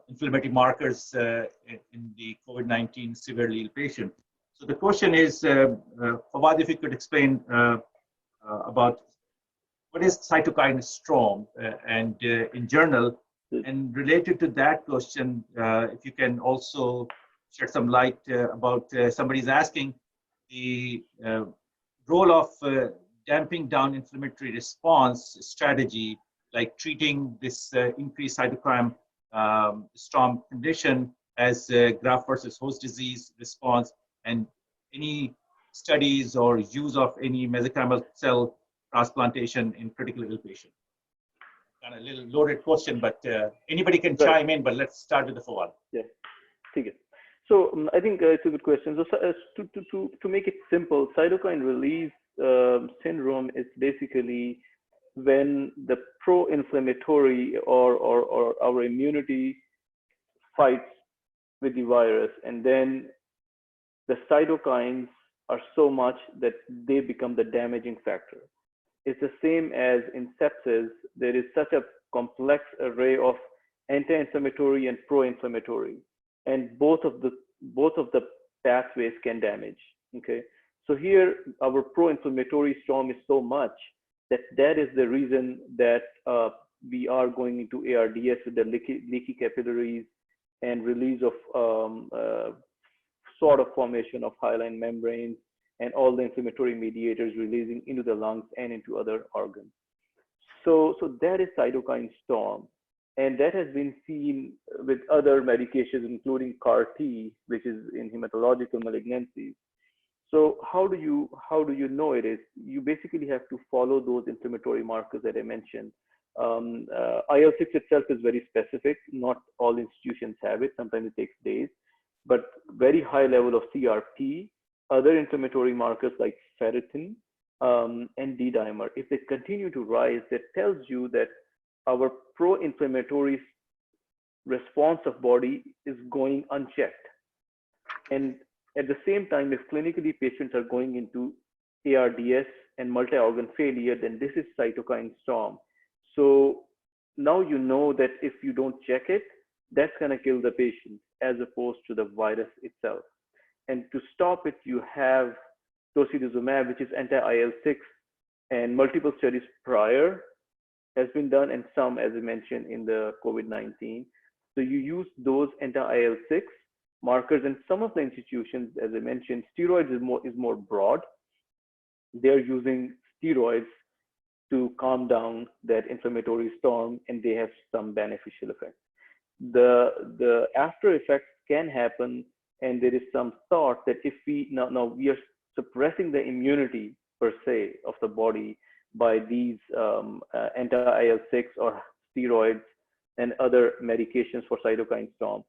inflammatory markers in the COVID-19 severely ill patient. So the question is, Fawad, if you could explain about what is cytokine storm and in general, and related to that question, if you can also shed some light about somebody's asking the role of damping down inflammatory response strategy, like treating this increased cytokine storm condition as graft versus host disease response, and any studies or use of any mesenchymal cell transplantation in critically ill patient. Kind of a little loaded question, but anybody can chime in, but let's start with the Fawad. Yeah, ठीक है. So I think it's a good question. So to make it simple, cytokine release syndrome is basically when the pro-inflammatory or our immunity fights with the virus, and then the cytokines are so much that they become the damaging factor. It's the same as in sepsis. There is such a complex array of anti-inflammatory and pro-inflammatory, and both of the pathways can damage. Okay, So here, our pro-inflammatory storm is so much that is the reason that we are going into ARDS with the leaky capillaries and release of sort of formation of hyaline membranes and all the inflammatory mediators releasing into the lungs and into other organs. So that is cytokine storm. And that has been seen with other medications, including CAR-T, which is in hematological malignancies. So how do you know it is? You basically have to follow those inflammatory markers that I mentioned. IL-6 itself is very specific. Not all institutions have it. Sometimes it takes days, but very high level of CRP, other inflammatory markers like ferritin and D-dimer. If they continue to rise, that tells you that our pro-inflammatory response of body is going unchecked. And at the same time, if clinically patients are going into ARDS and multi-organ failure, then this is cytokine storm. So now you know that if you don't check it, that's going to kill the patient as opposed to the virus itself. And to stop it, you have tocilizumab, which is anti-IL-6, and multiple studies prior has been done, and some, as I mentioned, in the COVID-19. So you use those anti-IL-6 markers, and some of the institutions, as I mentioned, steroids is more broad. They're using steroids to calm down that inflammatory storm, and they have some beneficial effects. The after effects can happen, and there is some thought that if we now we are suppressing the immunity per se of the body by these anti-IL-6 or steroids and other medications for cytokine storm.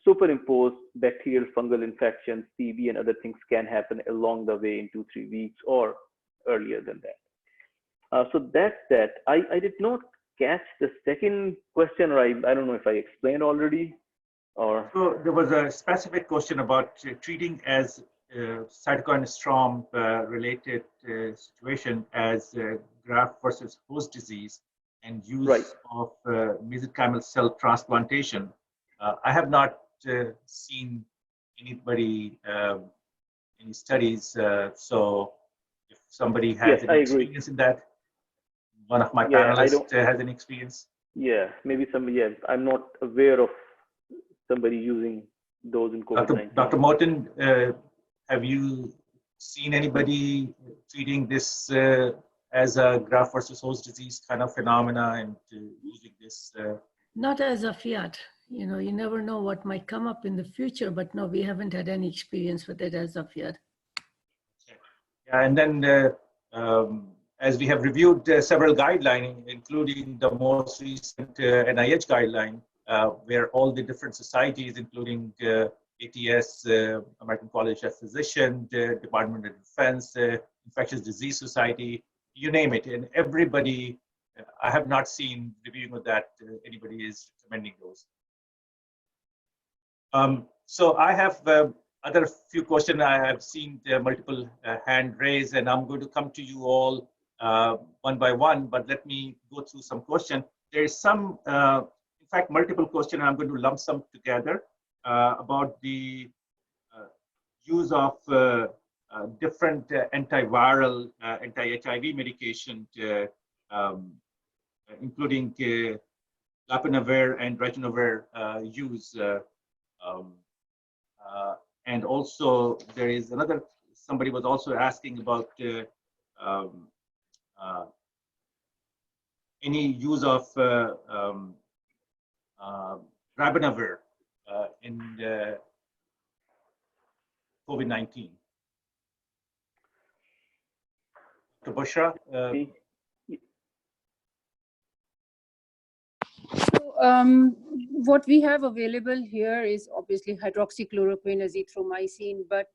Superimposed bacterial fungal infections, TB, and other things can happen along the way in 2-3 weeks or earlier than that. So that's that. I did not catch the second question, or I don't know if I explained already, or. So there was a specific question about treating as cytokine storm related situation as graft versus host disease and use of mesenchymal cell transplantation. I have not seen anybody, any studies. So if somebody has any experience in that, one of my panelists has any experience. Yeah, maybe somebody. Yeah, I'm not aware of somebody using those in COVID-19. Dr. Morton, have you seen anybody treating this as a graft versus host disease kind of phenomena and using this? Not as of yet. You know, you never know what might come up in the future, but no, we haven't had any experience with it as of yet. Yeah, and then as we have reviewed several guidelines, including the most recent NIH guideline, where all the different societies, including ATS, American College of Physicians, Department of Defense, Infectious Disease Society, you name it, and everybody, I have not seen reviewing of that anybody is recommending those. So I have other few questions. I have seen multiple hand raised, and I'm going to come to you all one by one, but let me go through some questions. There is some, in fact, multiple questions. I'm going to lump some together about the use of different antiviral, anti-HIV medication, including lopinavir and ritonavir use. And also there is another, somebody was also asking about any use of ritonavir in COVID-19. Dr. Bushra? What we have available here is obviously hydroxychloroquine, azithromycin, but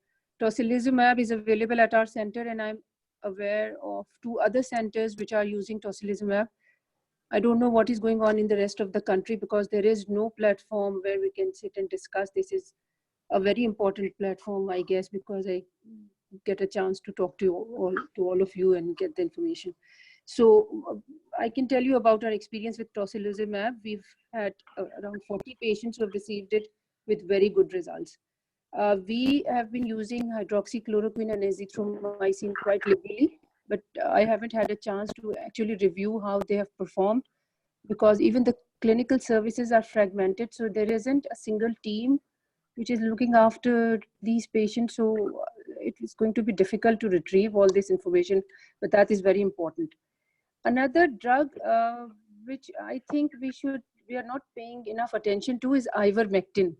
tocilizumab is available at our center, and I'm aware of 2 other centers which are using tocilizumab. I don't know what is going on in the rest of the country because there is no platform where we can sit and discuss. This is a very important platform, I guess, because I get a chance to talk to all of you and get the information. So I can tell you about our experience with tocilizumab. We've had around 40 patients who have received it with very good results. We have been using hydroxychloroquine and azithromycin quite liberally, but I haven't had a chance to actually review how they have performed, because even the clinical services are fragmented, so there isn't a single team which is looking after these patients. So it is going to be difficult to retrieve all this information, but that is very important. Another drug which I think we are not paying enough attention to is ivermectin,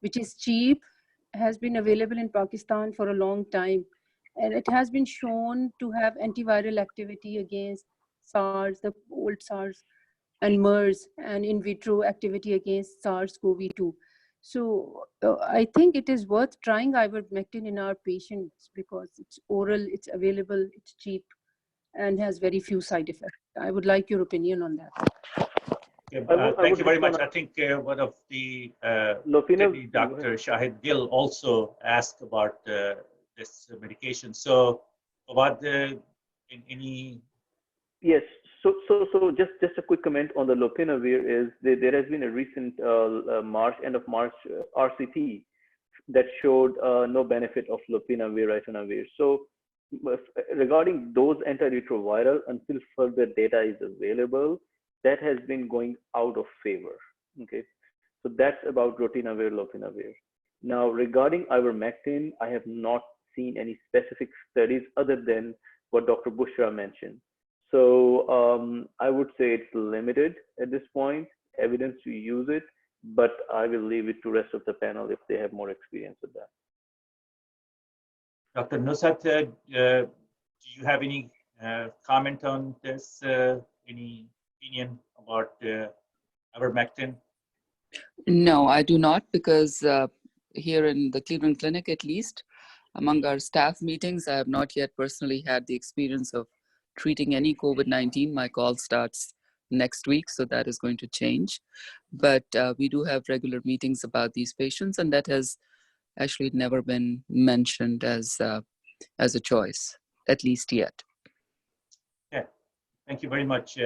which is cheap, has been available in Pakistan for a long time, and it has been shown to have antiviral activity against SARS, the old SARS, and MERS, and in vitro activity against SARS-CoV-2. So I think it is worth trying ivermectin in our patients because it's oral, it's available, it's cheap, and has very few side effects. I would like your opinion on that. Thank you very much. I think one of the Dr. Shahid Gill also asked about this medication. So, what any? Yes. So just a quick comment on the lopinavir is there has been a recent end of March RCT that showed no benefit of lopinavir, ritonavir. So regarding those antiretroviral, until further data is available, that has been going out of favor. Okay, so that's about ritonavir, lopinavir. Now regarding ivermectin, I have not seen any specific studies other than what Dr. Bushra mentioned. So I would say it's limited at this point, evidence to use it, but I will leave it to rest of the panel if they have more experience with that. Dr. Nusrat, do you have any comment on this? Any opinion about ivermectin? No, I do not, because here in the Cleveland Clinic, at least, among our staff meetings, I have not yet personally had the experience of treating any COVID-19. My call starts next week, so that is going to change. But we do have regular meetings about these patients, and that has actually never been mentioned as a choice, at least yet. Yeah, thank you very much.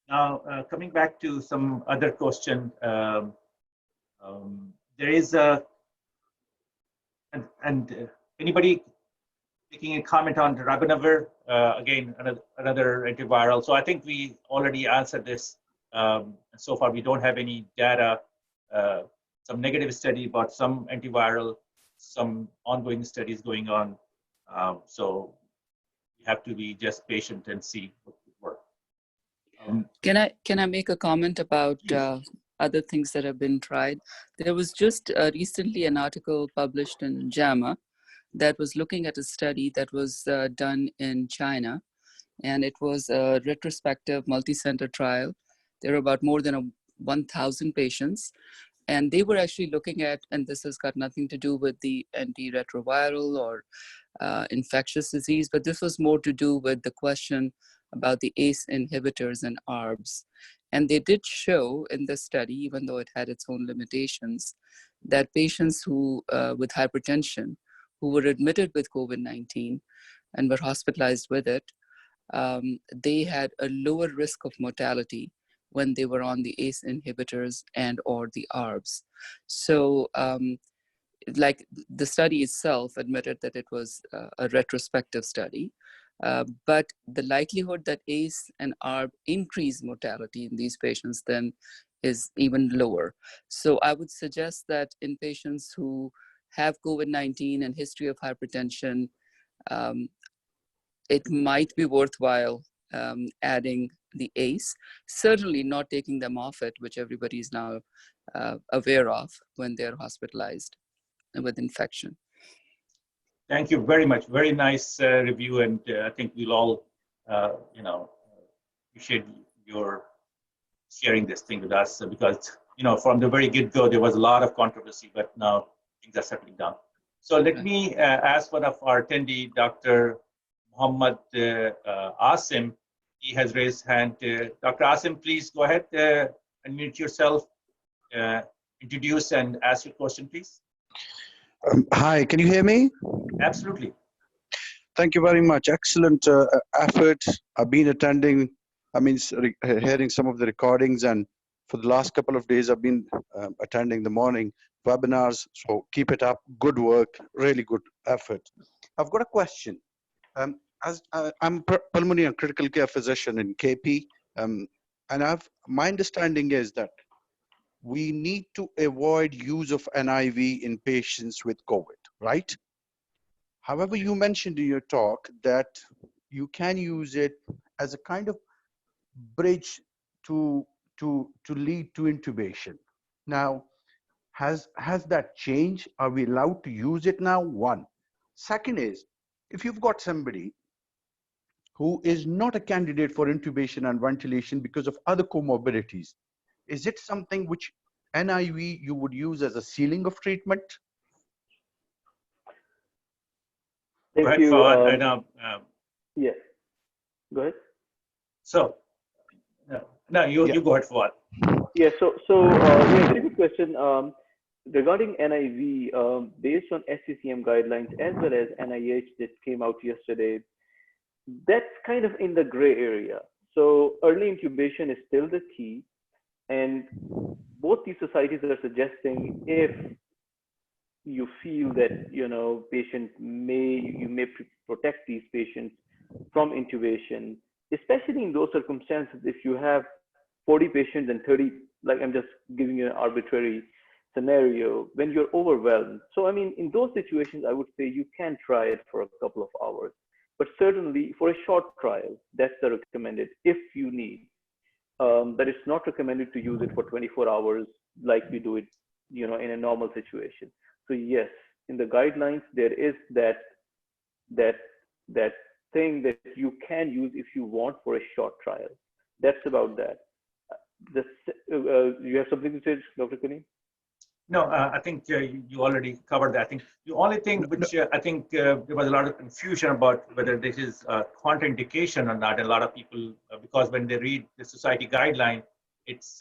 Now, coming back to some other question, there is a, anybody making a comment on ritonavir, again, another antiviral. So I think we already answered this. So far, we don't have any data, some negative study, but some antiviral, some ongoing studies going on. So we have to be just patient and see what would work. Can I make a comment about other things that have been tried? There was just recently an article published in JAMA that was looking at a study that was done in China, and it was a retrospective multi-center trial. There were about more than 1,000 patients, and they were actually looking at, and this has got nothing to do with the antiretroviral or infectious disease, but this was more to do with the question about the ACE inhibitors and ARBs. And they did show in the study, even though it had its own limitations, that patients who with hypertension, who were admitted with COVID-19 and were hospitalized with it, they had a lower risk of mortality when they were on the ACE inhibitors and or the ARBs. So like the study itself admitted that it was a retrospective study, but the likelihood that ACE and ARB increase mortality in these patients then is even lower. So I would suggest that in patients who have COVID-19 and history of hypertension, it might be worthwhile adding the ACE, certainly not taking them off it, which everybody is now aware of when they're hospitalized with infection. Thank you very much. Very nice review, and I think we'll all, appreciate your sharing this thing with us because, from the very get-go, there was a lot of controversy, but now things are settling down. So let me ask one of our attendee, Dr. Muhammad Asim. He has raised his hand. Dr. Asim, please go ahead, unmute yourself, introduce and ask your question, please. Hi, can you hear me? Absolutely. Thank you very much. Excellent effort. I've been attending, hearing some of the recordings, and For the last couple of days, I've been attending the morning webinars. So keep it up. Good work. Really good effort. I've got a question. As I'm a pulmonary and critical care physician in KP, and my understanding is that we need to avoid use of NIV in patients with COVID, right? However, you mentioned in your talk that you can use it as a kind of bridge to lead to intubation. Now, has that changed? Are we allowed to use it now? One. Second is, if you've got somebody who is not a candidate for intubation and ventilation because of other comorbidities, is it something which NIV you would use as a ceiling of treatment? Thank you. Fawad. Yes, go ahead. So, no, you go ahead, Fawad. Yeah, yeah, very good question. Regarding NIV, based on SCCM guidelines as well as NIH that came out yesterday, that's kind of in the gray area. So early intubation is still the key, and both these societies are suggesting if you feel that you may protect these patients from intubation, especially in those circumstances if you have 40 patients and 30, like I'm just giving you an arbitrary scenario, when you're overwhelmed. So I mean, in those situations, I would say you can try it for a couple of hours, but certainly for a short trial, that's the recommended if you need. But it's not recommended to use it for 24 hours like we do it, in a normal situation. So yes, in the guidelines, there is that thing that you can use if you want for a short trial. That's about that. You have something to say, Dr. Karim? No, I think you already covered that. I think the only thing which I think there was a lot of confusion about whether this is a contraindication or not. And a lot of people, because when they read the society guideline, it's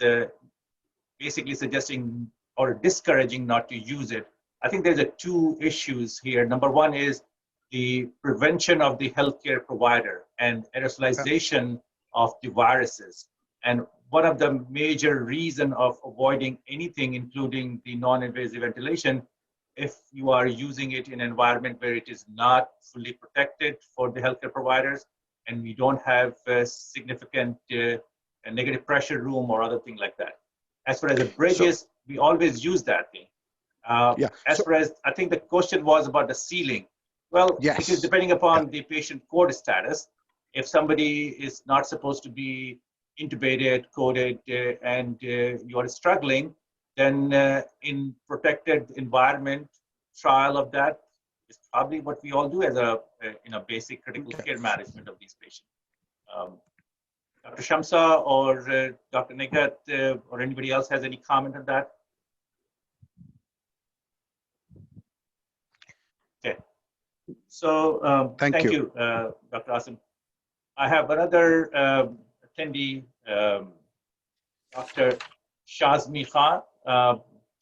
basically suggesting or discouraging not to use it. I think there's two issues here. Number one is the prevention of the healthcare provider and aerosolization of the viruses. And one of the major reasons of avoiding anything, including the non-invasive ventilation, if you are using it in an environment where it is not fully protected for the healthcare providers, and we don't have a significant negative pressure room or other thing like that. As far as the bridges, we always use that thing. As far as, I think the question was about the ceiling. Well, it is depending upon the patient code status. If somebody is not supposed to be intubated, coded, and you are struggling, then in protected environment, trial of that is probably what we all do as a basic critical care management of these patients. Dr. Shamsa or Dr. Naheed or anybody else has any comment on that? Okay. So thank you, Dr. Asim. I have another attendee, Dr. Shazmi Khan.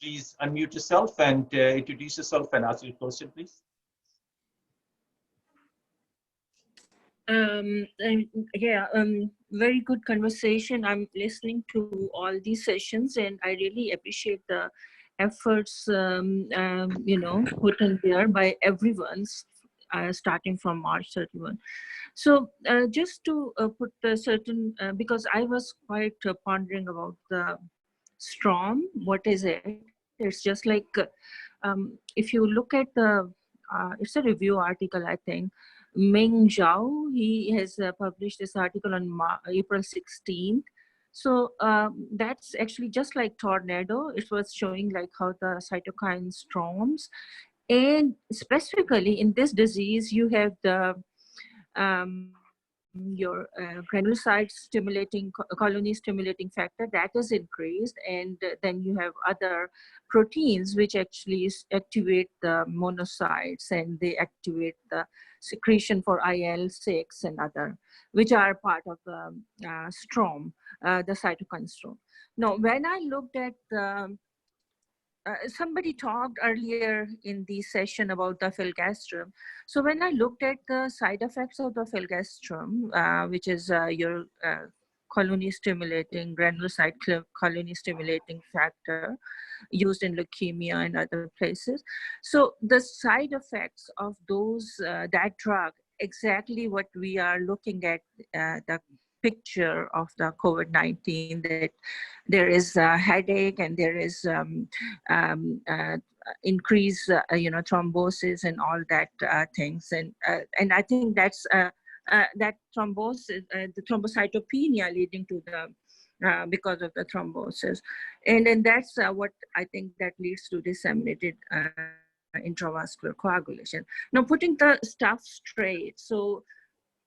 Please unmute yourself and introduce yourself and ask your question, please. Very good conversation. I'm listening to all these sessions, and I really appreciate the efforts, put in there by everyone, starting from March 31. So just to put a certain, because I was quite pondering about the STROM, what is it? It's just like, if you look at the, it's a review article, I think. Ming Zhao, he has published this article on April 16th. So that's actually just like tornado. It was showing like how the cytokine storms. And specifically in this disease, you have the your granulocyte stimulating colony stimulating factor that is increased, and then you have other proteins which actually activate the monocytes, and they activate the secretion for IL-6 and other, which are part of the STROM, the cytokine storm. Now, when I looked at the somebody talked earlier in the session about the filgastrum. So when I looked at the side effects of the filgastrum, which is your colony stimulating, granulocyte colony stimulating factor used in leukemia and other places. So the side effects of those, that drug, exactly what we are looking at, the picture of the COVID-19, that there is a headache and there is increased, thrombosis and all that things. And I think that's that thrombosis, the thrombocytopenia leading to the, because of the thrombosis. And then that's what I think that leads to disseminated intravascular coagulation. Now, putting the stuff straight. So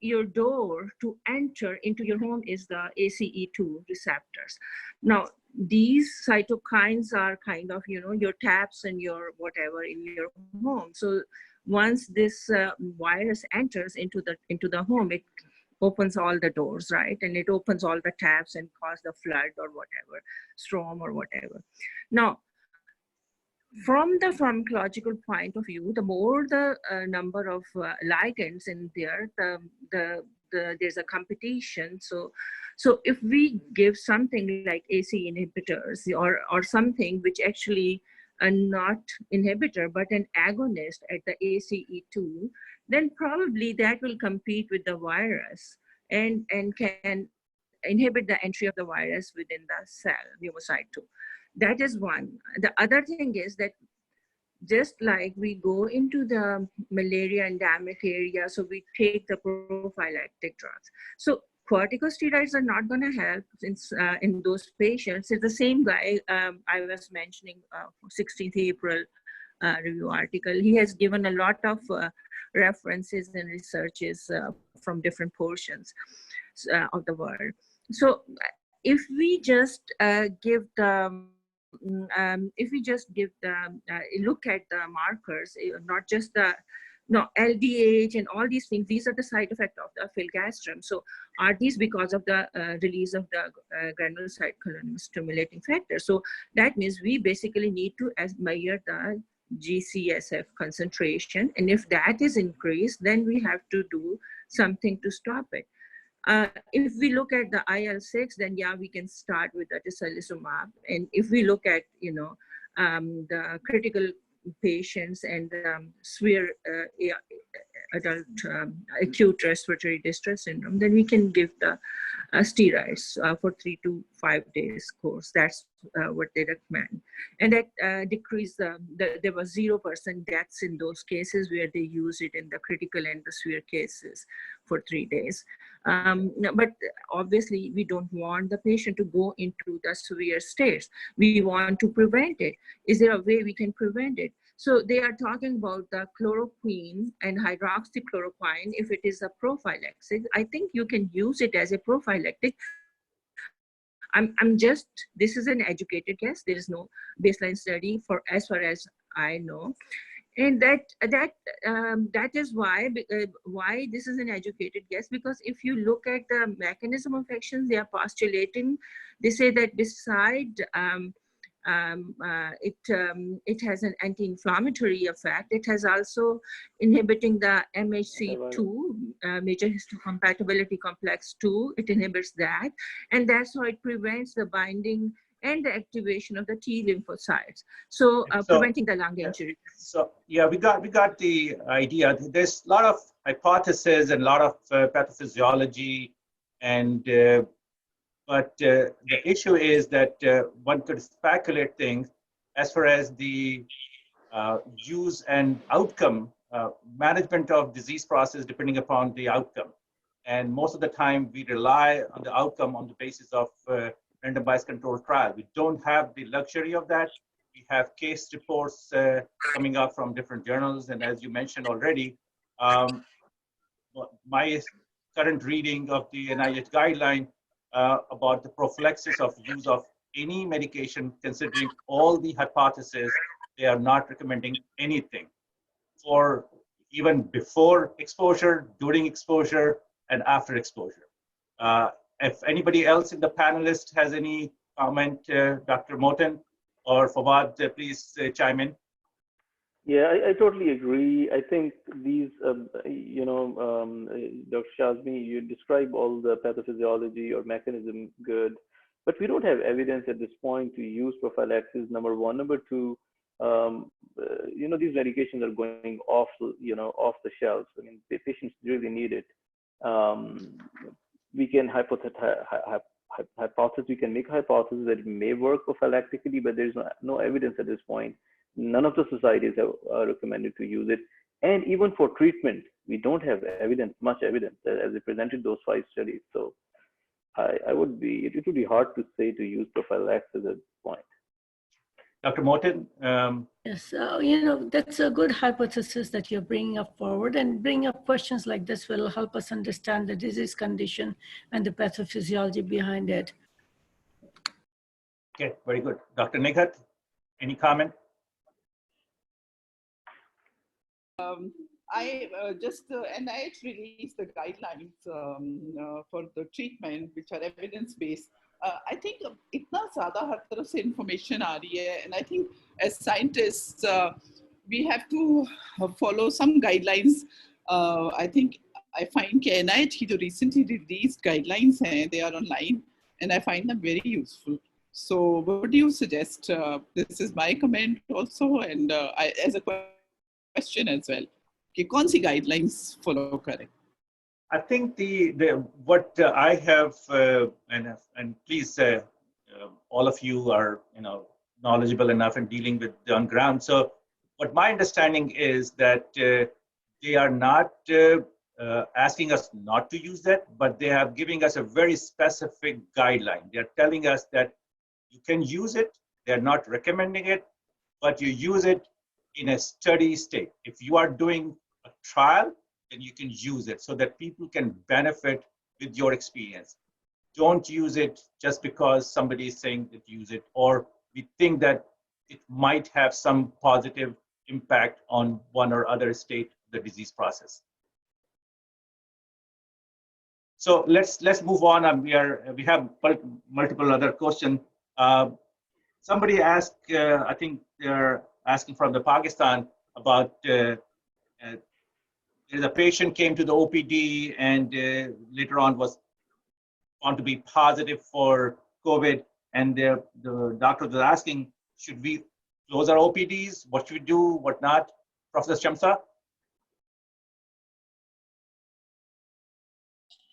your door to enter into your home is the ACE2 receptors. Now, these cytokines are kind of, your taps and your whatever in your home. So once this virus enters into the home, it opens all the doors, right? And it opens all the taps and cause the flood or whatever, storm or whatever. Now, from the pharmacological point of view, the more the number of ligands in there, there's a competition. So if we give something like AC inhibitors or something which actually are not inhibitor but an agonist at the ACE2, then probably that will compete with the virus and can inhibit the entry of the virus within the cell, pneumocyte 2. That is one. The other thing is that just like we go into the malaria endemic area, so we take the prophylactic drugs. So corticosteroids are not going to help in those patients. It's the same guy I was mentioning, 16th April review article. He has given a lot of references and researches from different portions of the world. So if we just give the look at the markers, not just the LDH and all these things, these are the side effects of the filgastrum. So are these because of the release of the granulocyte colony stimulating factor? So that means we basically need to measure the GCSF concentration. And if that is increased, then we have to do something to stop it. If we look at the IL-6, then yeah, we can start with the tocilizumab. And if we look at, the critical patients and severe adult acute respiratory distress syndrome, then we can give the steroids for 3 to 5 days course. That's what they recommend. And that decreased, there was 0% deaths in those cases where they use it in the critical and the severe cases for 3 days. But obviously we don't want the patient to go into the severe states. We want to prevent it. Is there a way we can prevent it? So they are talking about the chloroquine and hydroxychloroquine if it is a prophylactic. I think you can use it as a prophylactic. This is an educated guess. There is no baseline study for as far as I know. And that is why this is an educated guess, because if you look at the mechanism of action they are postulating, they say that beside it has an anti-inflammatory effect. It has also inhibiting the MHC2, major histocompatibility complex 2. It inhibits that, and that's how it prevents the binding and the activation of the T lymphocytes. So preventing the lung injury. So yeah, we got the idea. There's a lot of hypotheses and a lot of pathophysiology, and but the issue is that one could speculate things as far as the use and outcome, management of disease process depending upon the outcome. And most of the time we rely on the outcome on the basis of randomized controlled trial. We don't have the luxury of that. We have case reports coming up from different journals. And as you mentioned already, my current reading of the NIH guideline about the prophylaxis of use of any medication, considering all the hypotheses, they are not recommending anything for even before exposure, during exposure, and after exposure. If anybody else in the panelists has any comment, Dr. Moten or Fawad, please chime in. Yeah, I totally agree. I think these, Dr. Shazmi, you describe all the pathophysiology or mechanism good, but we don't have evidence at this point to use prophylaxis, number one. Number two, these medications are going off, off the shelves. I mean, the patients really need it. We can we can make hypothesis that it may work prophylactically, but there's no evidence at this point. None of the societies have recommended to use it. And even for treatment, we don't have much evidence as they presented those 5 studies. So it would be hard to say to use prophylaxis at this point. Dr. Morton? Yes, that's a good hypothesis that you're bringing up forward, and bringing up questions like this will help us understand the disease condition and the pathophysiology behind it. Okay, very good. Dr. Nighat, any comment? NIH released the guidelines for the treatment, which are evidence-based. I think इतना ज़्यादा हर तरफ से information आ रही है, and I think as scientists we have to follow some guidelines. I think I find कि NIH की जो recently released guidelines हैं, they are online, and I find them very useful. So what do you suggest? This is my comment also, and as a question as well. कि कौन सी guidelines follow करें? I think what I have, and please, all of you are knowledgeable enough in dealing with the on ground. So, what my understanding is that they are not asking us not to use that, but they are giving us a very specific guideline. They are telling us that you can use it. They are not recommending it, but you use it in a steady state. If you are doing a trial, then you can use it so that people can benefit with your experience. Don't use it just because somebody is saying that use it, or we think that it might have some positive impact on one or other state of the disease process. So let's move on. We have multiple other questions. Somebody asked, I think they're asking from the Pakistan about there's a patient came to the OPD and later on was found to be positive for COVID, and the doctor was asking, should we close our OPDs? What should we do? What not? Professor Shamsa?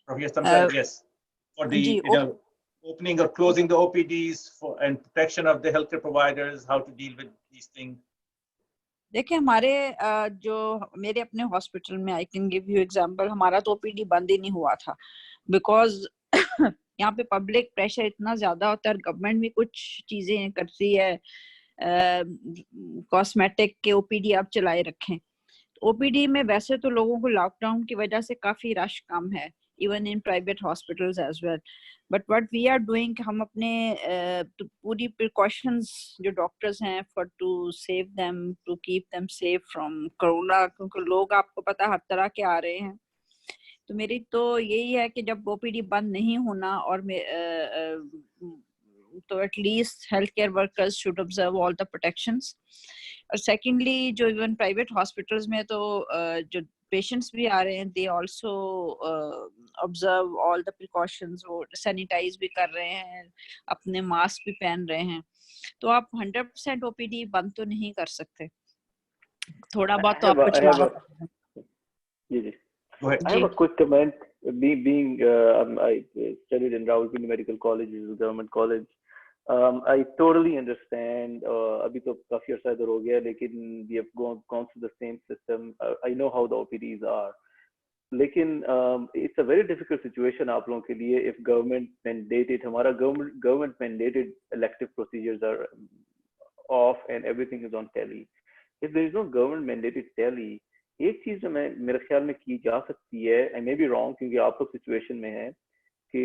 Professor Shamsa, yes. For the opening or closing the OPDs and protection of the healthcare providers, how to deal with these things. देखिए हमारे मेरे अपने hospital में I can give you example, हमारा तो OPD बंद ही नहीं हुआ था बिकॉज यहाँ पे पब्लिक प्रेशर इतना ज्यादा होता है और गवर्नमेंट भी कुछ चीजें करती है, कॉस्मेटिक के ओपीडी आप चलाए रखें। ओपीडी में वैसे तो लोगों को लॉकडाउन की वजह से काफी रश कम है, even in private hospitals as well, but what we are doing, हम अपने पूरी प्रिकॉशंस जो डॉक्टर्स हैं for to save them, to keep them safe from corona, क्योंकि लोग आपको पता हर तरह के आ रहे हैं। तो मेरी तो यही है कि जब ओपीडी बंद नहीं होना और तो at least health care workers should observe all the protections. और सेकेंडली जो इवन प्राइवेट हॉस्पिटल्स में तो जो पेशेंट्स भी आ रहे हैं, they also observe all the precautions, वो सैनिटाइज भी कर रहे हैं, अपने मास्क भी पहन रहे हैं। तो आप 100% ओपीडी बंद तो नहीं कर सकते, थोड़ा बहुत तो आपको चलाना पड़ेगा। I have a quick comment. Being I studied in Rawalpindi Medical College, which is a government college. I totally understand. अभी तो काफी अर्सा इधर हो गया, लेकिन we have gone through the same system. I know how the OPDs are. लेकिन it's a very difficult situation आप लोगों के लिए if government mandated, हमारा government mandated elective procedures are off and everything is on tele. If there is no government mandated tele, एक चीज जो मेरे ख्याल में की जा सकती है, I may be wrong क्योंकि आप लोग सिचुएशन में हैं कि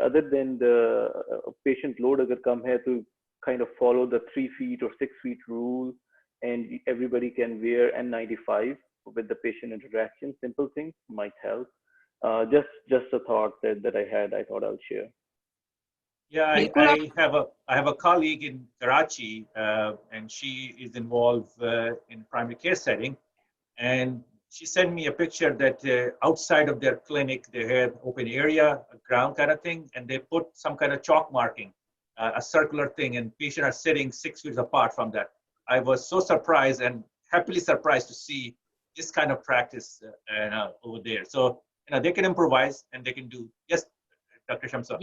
other than the patient load अगर कम है तो kind of follow the 3 feet or 6 feet rule and everybody can wear N95 with the patient interaction. Simple things might help. Just a thought that I had, I thought I'll share. Yeah, I have a colleague in Karachi, and she is involved in primary care setting, and she sent me a picture that outside of their clinic they had open area, a ground kind of thing, and they put some kind of chalk marking, a circular thing, and patients are sitting 6 feet apart from that. I was so surprised and happily surprised to see this kind of practice over there. So they can improvise and they can do. Yes, Dr. Shamsa.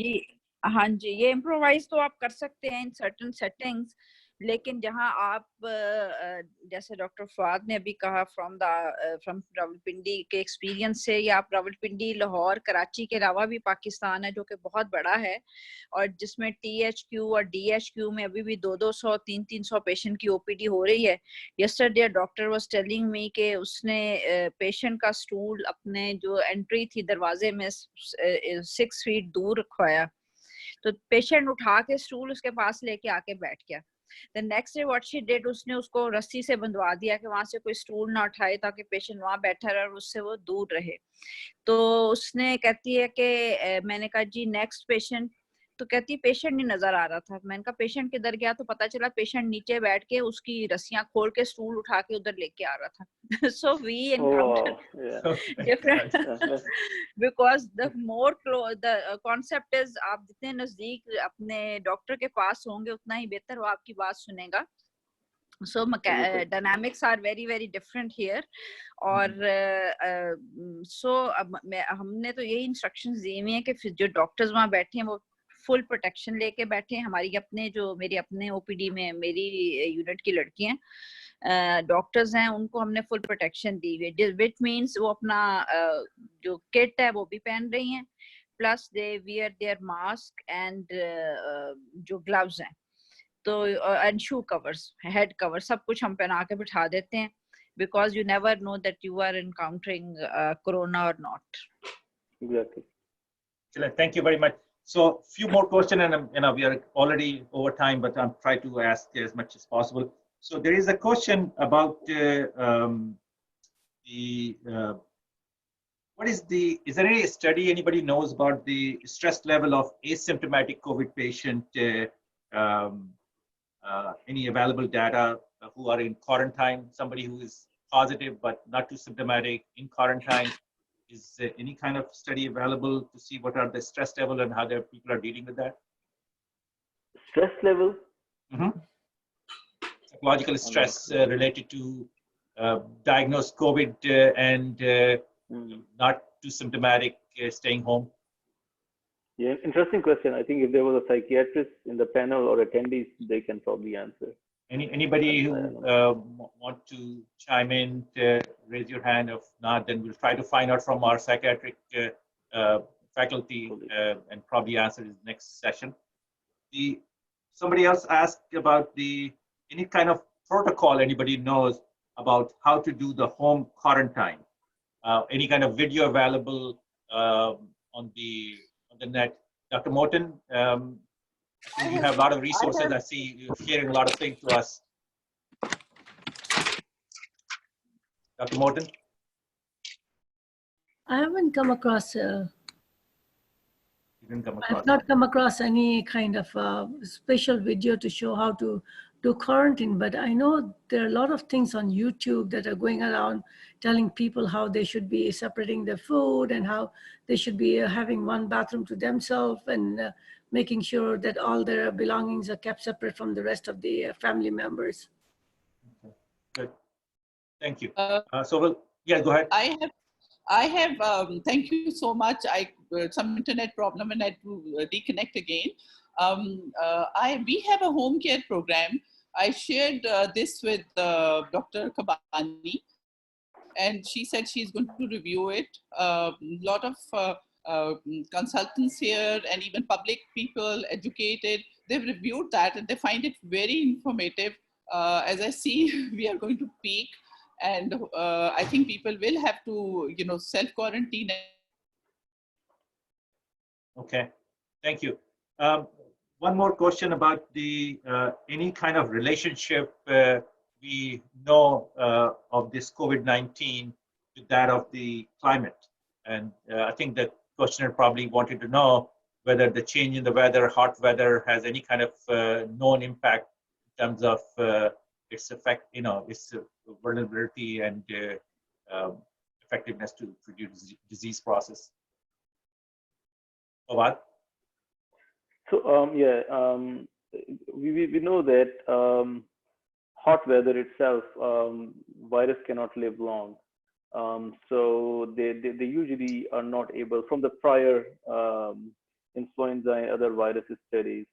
हाँ जी, ये improvise तो आप कर सकते हैं in certain settings, लेकिन जहां आप जैसे डॉक्टर फवाद ने अभी कहा फ्रॉम रावलपिंडी के एक्सपीरियंस से, या आप रावलपिंडी, लाहौर, कराची के अलावा भी पाकिस्तान है जो कि बहुत बड़ा है और जिसमें THQ और DHQ में अभी भी 200 300 पेशेंट की OPD हो रही है। Yesterday doctor was telling me कि उसने पेशेंट का स्टूल अपने जो एंट्री थी दरवाजे में 6 फीट दूर रखवाया, तो पेशेंट उठा के स्टूल उसके पास लेके आके बैठ गया। The next day what she did, उसने उसको रस्सी से बंधवा दिया कि वहां से कोई स्टूल ना उठाए ताकि पेशेंट वहां बैठा रहे और उससे वो दूर रहे। तो उसने कहती है कि मैंने कहा जी नेक्स्ट पेशेंट, तो कहती पेशेंट नहीं नजर आ रहा था। मैंने कहा पेशेंट किधर गया, तो पता चला पेशेंट नीचे बैठ के उसकी रस्सियां खोल के स्टूल उठा के उधर लेके आ रहा था। So we encountered different because the more the concept is आप जितने नजदीक अपने डॉक्टर के पास होंगे उतना ही बेहतर वो आपकी बात सुनेगा। So dynamics are very very different here और so हमने तो यही इंस्ट्रक्शंस दी हुई हैं कि जो डॉक्टर्स वहाँ बैठे हैं वो फुल प्रोटेक्शन लेके बैठे हैं। हमारी अपने जो मेरे अपने OPD में मेरी यूनिट की लड़कियां डॉक्टर्स हैं उनको हमने फुल प्रोटेक्शन दी हुई है, विच मीन्स वो अपना जो किट है वो भी पहन रही हैं, plus they wear their mask and जो ग्लव्स हैं तो and shoe covers, head cover, सब कुछ हम पहना के बिठा देते हैं because you never know that you are encountering corona or not. Exactly. Thank you very much. So few more questions, and we are already over time, but I'm trying to ask as much as possible. So there is a question about is there any study anybody knows about the stress level of asymptomatic COVID patient? Any available data who are in quarantine, somebody who is positive but not too symptomatic in quarantine? Is any kind of study available to see what are the stress level and how the people are dealing with that? Stress level? Psychological stress related to diagnosed COVID and not too symptomatic, staying home. Yeah, interesting question. I think if there was a psychiatrist in the panel or attendees, they can probably answer. Anybody who want to chime in, raise your hand. If not, then we'll try to find out from our psychiatric faculty and probably answer in the next session. Somebody else asked about any kind of protocol anybody knows about how to do the home quarantine. Any kind of video available on the net. Dr. Morton, I think you have a lot of resources. I see you're sharing a lot of things to us. Dr. Morton? I haven't come across, You didn't come across I've not come across any kind of special video to show how to do quarantine, but I know there are a lot of things on YouTube that are going around telling people how they should be separating their food and how they should be having one bathroom to themselves and making sure that all their belongings are kept separate from the rest of the family members. Okay. Good. Thank you. So, yeah, go ahead. I have thank you so much. Some internet problem and I had to reconnect again. We have a home care program. I shared this with Dr. Kabani, and she said she's going to review it. A lot of consultants here and even public people, educated, they've reviewed that and they find it very informative. As I see, we are going to peak, and I think people will have to, self-quarantine. Okay, thank you. One more question about any kind of relationship we know of this COVID-19 with that of the climate. And I think the questioner probably wanted to know whether the change in the weather, hot weather, has any kind of known impact in terms of its effect, its vulnerability and effectiveness to produce disease process. Fawad? So we know that hot weather itself, virus cannot live long. So they usually are not able, from the prior influenza and other viruses studies.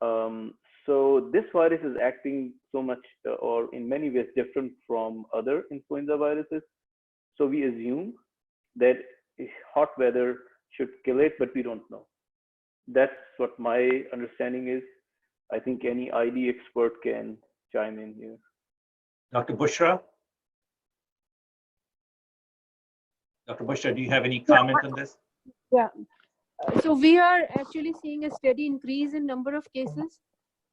So this virus is acting so much or in many ways different from other influenza viruses. So we assume that hot weather should kill it, but we don't know. That's what my understanding is. I think any ID expert can chime in here. Dr. Bushra? Dr. Bushra, do you have any comment on this? Yeah. So we are actually seeing a steady increase in number of cases,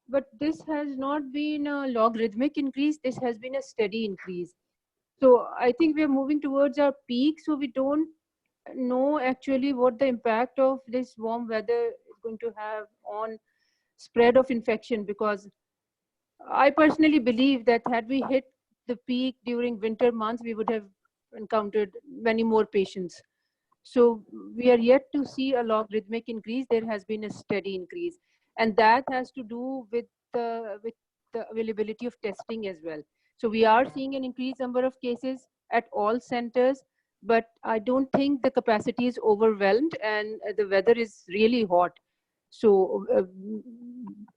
but this has not been a logarithmic increase. This has been a steady increase. So I think we are moving towards our peak. So we don't know actually what the impact of this warm weather is going to have on spread of infection, because I personally believe that had we hit the peak during winter months, we would have encountered many more patients. So we are yet to see a logarithmic increase. There has been a steady increase, and that has to do with the availability of testing as well. So we are seeing an increased number of cases at all centers, but I don't think the capacity is overwhelmed, and the weather is really hot. So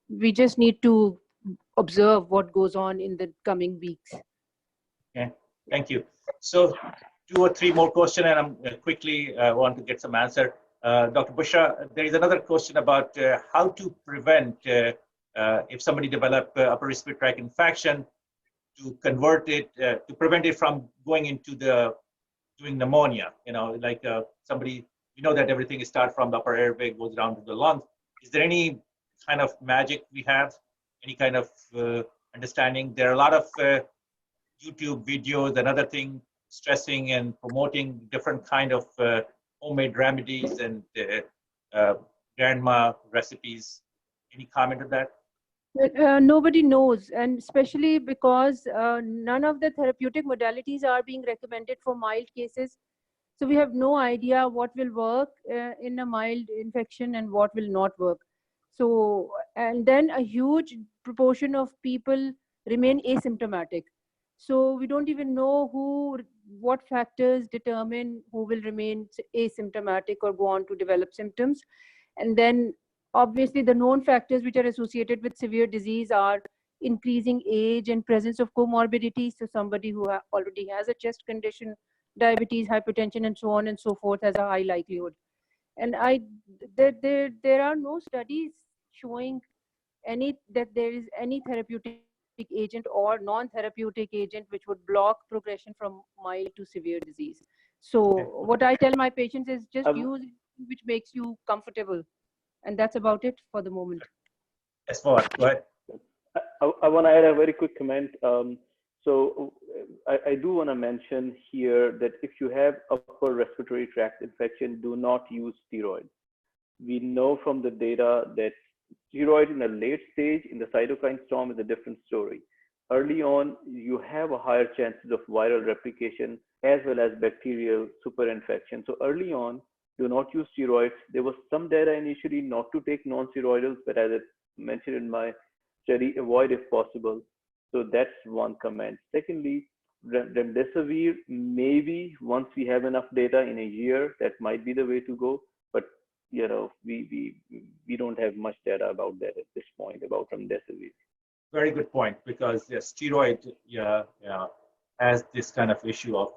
we just need to observe what goes on in the coming weeks. Okay, thank you. So 2 or 3 more questions, and I'm quickly want to get some answer. Dr. Bushra, there is another question about how to prevent if somebody develop upper respiratory tract infection, to convert it, to prevent it from going into doing pneumonia. Like somebody, that everything starts from the upper airway, goes down to the lungs. Is there any kind of magic we have? Any kind of understanding? There are a lot of YouTube videos and other things stressing and promoting different kind of homemade remedies and grandma recipes. Any comment on that? Nobody knows, and especially because none of the therapeutic modalities are being recommended for mild cases. So we have no idea what will work in a mild infection and what will not work. So, and then a huge proportion of people remain asymptomatic. So we don't even know what factors determine who will remain asymptomatic or go on to develop symptoms. And then obviously the known factors which are associated with severe disease are increasing age and presence of comorbidities. So somebody who already has a chest condition, diabetes, hypertension, and so on and so forth has a high likelihood. And there are no studies showing that there is any therapeutic agent or non-therapeutic agent which would block progression from mild to severe disease. So what I tell my patients is just use which makes you comfortable, and that's about it for the moment. Yes, Fawad, go ahead. I want to add a very quick comment. So I do want to mention here that if you have upper respiratory tract infection, do not use steroids. We know from the data that steroid in a late stage in the cytokine storm is a different story. Early on, you have a higher chances of viral replication as well as bacterial superinfection. So early on, do not use steroids. There was some data initially not to take non-steroidals, but as I mentioned in my study, avoid if possible. So that's one comment. Secondly, remdesivir, maybe once we have enough data in a year, that might be the way to go. But we don't have much data about that at this point about remdesivir. Very good point, because steroid has this kind of issue of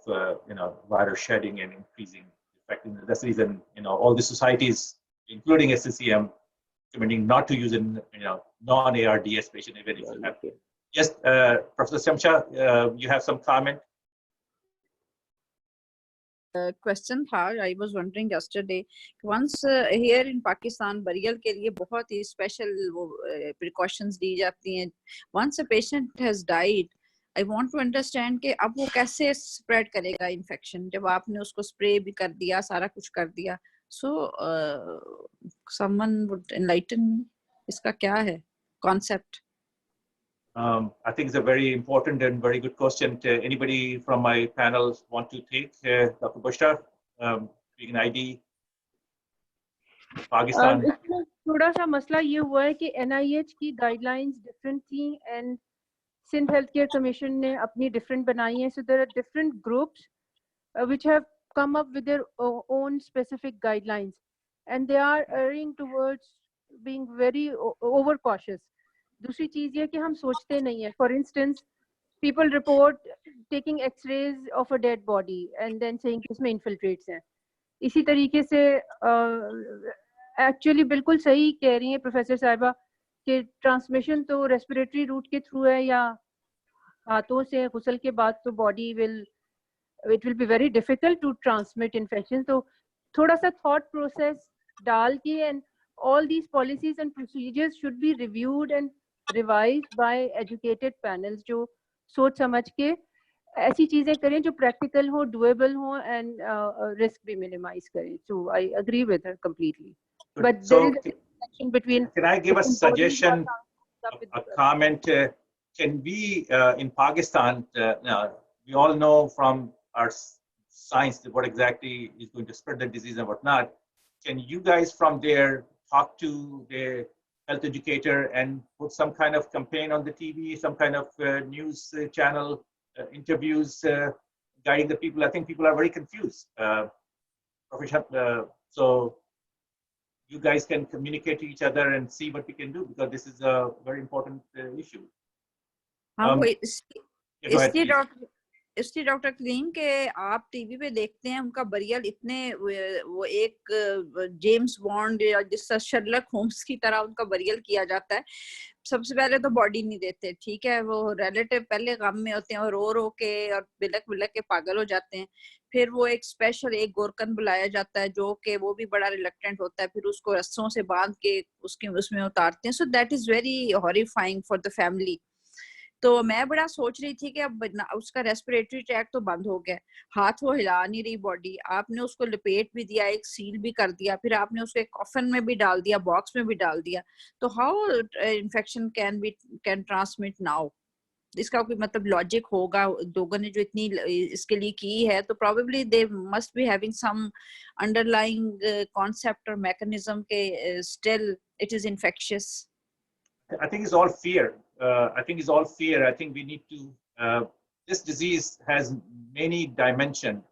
viral shedding and increasing effectiveness. That's the reason all the societies, including SCCM, recommending not to use in non-ARDS patient even if you have. Yes, Professor Shamsha, you have some comment? Question था, I was wondering yesterday, once here in Pakistan burial के लिए बहुत ही special precautions दी जाती हैं. Once a patient has died, I want to understand कि अब वो कैसे spread करेगा infection. जब आपने उसको spray भी कर दिया, सारा कुछ कर दिया, So someone would enlighten me. Iska kya hai? Concept. I think it's a very important and very good question. Anybody from my panel want to take? Dr. Bushra, being an ID, Pakistan. इसमें थोड़ा सा मसला ये हुआ है कि NIH की guidelines different थी and Sindh health care commission ने अपनी डिफरेंट बनाई है. So there are different groups which have come up with their own specific guidelines, and they are erring towards being very overcautious. दूसरी चीज ये कि हम सोचते नहीं है. For instance, people report taking X-rays of a dead body and then saying कि इसमें infiltrates हैं. इसी तरीके से एक्चुअली बिल्कुल सही कह रही हैं प्रोफेसर साहिबा कि ट्रांसमिशन तो रेस्पिरेटरी रूट के थ्रू है या हाथों से गुस्ल के बाद तो body it will be very difficult to transmit infection. तो थोड़ा सा thought process डाल के and all these policies and procedures should be reviewed and revised by educated panels जो सोच समझ के ऐसी चीजें करें जो practical हो, doable हो and risk भी minimize करें. So I agree with her completely. But So, there is a connection between. can I give a suggestion, a comment? Can we, in Pakistan, we all know from our science what exactly is going to spread the disease and whatnot. Can you guys from there talk to the health educator and put some kind of campaign on the TV, some kind of news channel, interviews, guiding the people? I think people are very confused. So you guys can communicate to each other and see what we can do, because this is a very important issue. इसलिए doctor Kaleem के आप TV पे देखते हैं उनका burial इतने वो एक जेम्स बॉन्ड या जिस तरह शर्लक होम्स की तरह उनका बरियल किया जाता है. सबसे पहले तो बॉडी नहीं देते, ठीक है, वो रिलेटिव पहले गम में होते हैं और रो के और बिलक बिलक के पागल हो जाते हैं. फिर वो एक स्पेशल एक गोरकन बुलाया जाता है जो कि वो भी बड़ा रिलक्टेंट होता है, फिर उसको रस्सों से बांध के उसमें उतारते हैं. So that is very horrifying for the family. तो मैं बड़ा सोच रही थी कि अब उसका रेस्पिरेटरी ट्रैक तो बंद हो गया, हाथ वो हिला नहीं रही बॉडी, आपने उसको लपेट भी दिया, एक सील भी कर दिया, फिर आपने उसको एक कॉफन में भी डाल दिया, बॉक्स में भी डाल दिया. तो how infection can transmit now? इसका कोई मतलब लॉजिक होगा? लोगों ने जो इतनी इसके लिए की है तो probably they must be having some underlying concept और मैकेनिज्म के still it is infectious. I think it's all fear. I think it's all fear. I think we need to, this disease has many dimensions.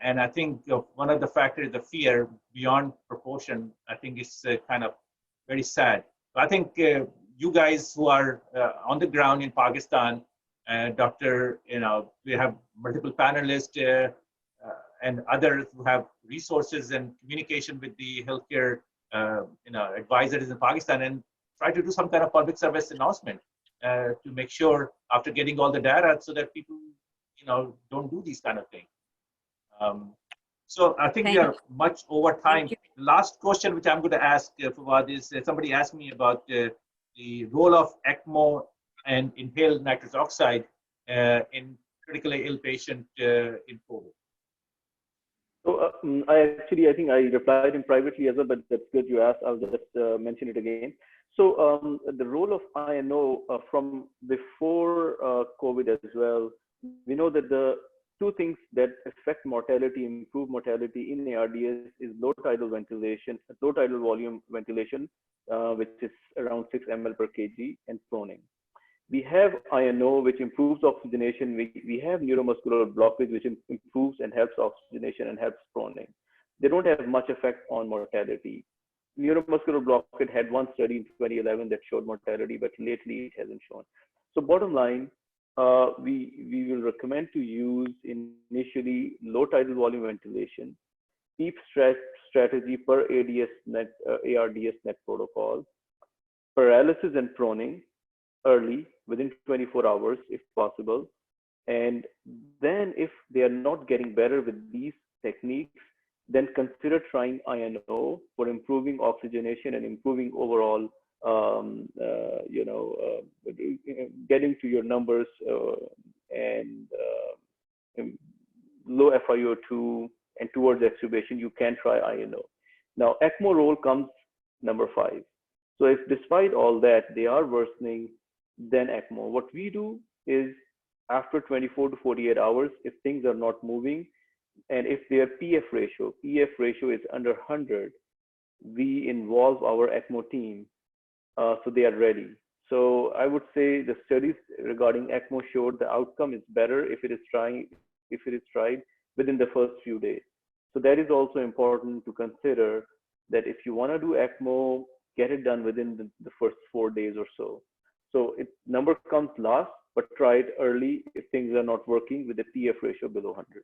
And I think one of the factors is the fear beyond proportion. I think it's kind of very sad. I think you guys who are on the ground in Pakistan, Doctor, we have multiple panelists and others who have resources and communication with the healthcare, advisors in Pakistan, and try to do some kind of public service announcement to make sure after getting all the data so that people, don't do these kind of things. So I think we are much over time. Last question, which I'm going to ask Fawad, is somebody asked me about the role of ECMO and inhaled nitrous oxide in critically ill patient in COVID. So I think I replied in privately as well, but that's good you asked. I'll just mention it again. So the role of INO from before COVID as well, we know that the two things that affect mortality, improve mortality in ARDS is low tidal ventilation, low tidal volume ventilation, which is around 6 ml per kg, and proning. We have INO, which improves oxygenation. We have neuromuscular blockage, which improves and helps oxygenation and helps proning. They don't have much effect on mortality. Neuromuscular blockade had one study in 2011 that showed mortality, but lately it hasn't shown. So bottom line, we will recommend to use initially low tidal volume ventilation, PEEP strategy per ARDS net protocol, paralysis and proning early within 24 hours if possible. And then if they are not getting better with these techniques, then consider trying INO for improving oxygenation and improving overall, getting to your numbers and low FiO2 and towards extubation. You can try INO. Now, ECMO role comes number 5. So if despite all that, they are worsening, then ECMO. What we do is after 24 to 48 hours, if things are not moving, and if their PF ratio is under 100, we involve our ECMO team so they are ready. So I would say the studies regarding ECMO showed the outcome is better if it is tried within the first few days. So that is also important to consider, that if you want to do ECMO, get it done within the first 4 days or so. So number comes last, but try it early if things are not working with the PF ratio below 100.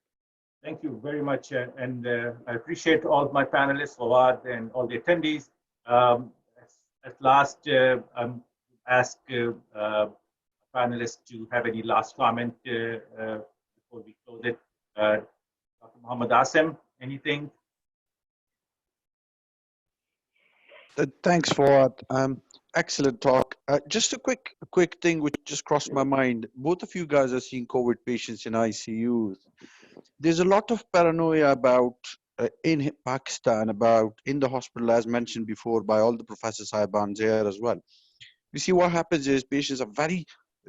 Thank you very much. And I appreciate all of my panelists, Fawad, and all the attendees. At last, ask panelists to have any last comment before we close it. Dr. Muhammad Asim, anything? Thanks, Fawad. Excellent talk. Just a quick thing which just crossed my mind. Both of you guys are seeing COVID patients in ICUs. There's a lot of paranoia about in Pakistan, about in the hospital, as mentioned before by all the professors Saibans here as well. You see, what happens is patients are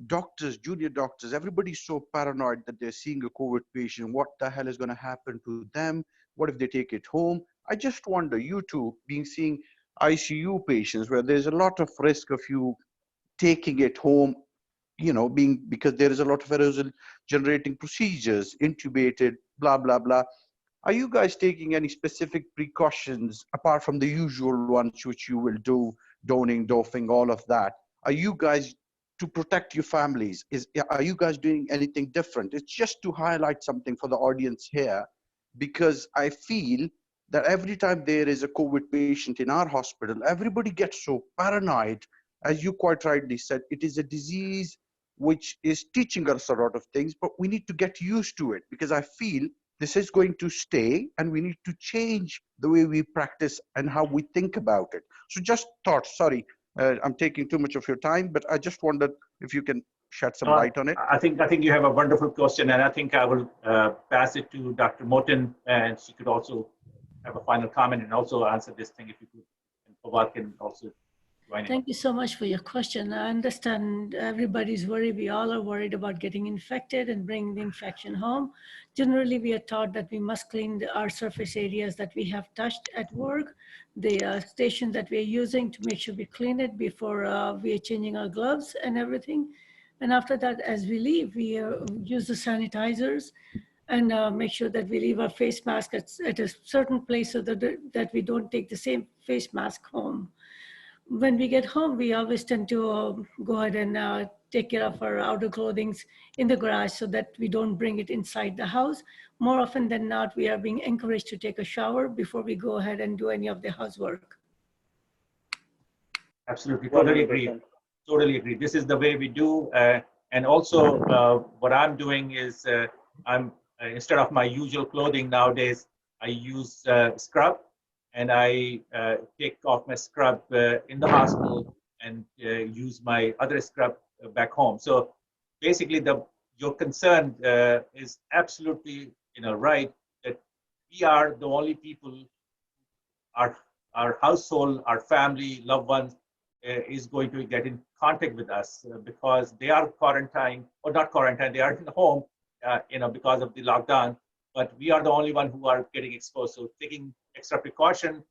doctors, junior doctors, everybody's so paranoid that they're seeing a COVID patient. What the hell is going to happen to them? What if they take it home? I just wonder, you two seeing ICU patients where there's a lot of risk of you taking it home, because there is a lot of aerosol generating procedures, intubated, blah, blah, blah. Are you guys taking any specific precautions apart from the usual ones which you will do, donning, doffing, all of that? Are you guys, to protect your families, are you guys doing anything different? It's just to highlight something for the audience here, because I feel that every time there is a COVID patient in our hospital, everybody gets so paranoid. As you quite rightly said, it is a disease which is teaching us a lot of things, but we need to get used to it, because I feel this is going to stay and we need to change the way we practice and how we think about it. So just thoughts, sorry, I'm taking too much of your time, but I just wondered if you can shed some light on it. I think you have a wonderful question, and I think I will pass it to Dr. Moten, and she could also have a final comment and also answer this thing if you could. And Fawad can also join in. Thank you so much for your question. I understand everybody's worried. We all are worried about getting infected and bringing the infection home. Generally, we are taught that we must clean our surface areas that we have touched at work, the station that we're using, to make sure we clean it before we are changing our gloves and everything. And after that, as we leave, we use the sanitizers and make sure that we leave our face mask at a certain place so that we don't take the same face mask home. When we get home, we always tend to go ahead and take care of our outer clothing in the garage so that we don't bring it inside the house. More often than not, we are being encouraged to take a shower before we go ahead and do any of the housework. Absolutely, totally agree. Totally agree. This is the way we do. And also, what I'm doing is instead of my usual clothing nowadays, I use scrub, and I take off my scrub in the hospital and use my other scrub back home. So basically, your concern is absolutely right, that we are the only people, our household, our family, loved ones is going to get in contact with us because they are quarantined, or not quarantined, they are in the home, because of the lockdown. But we are the only one who are getting exposed. So taking extra precaution,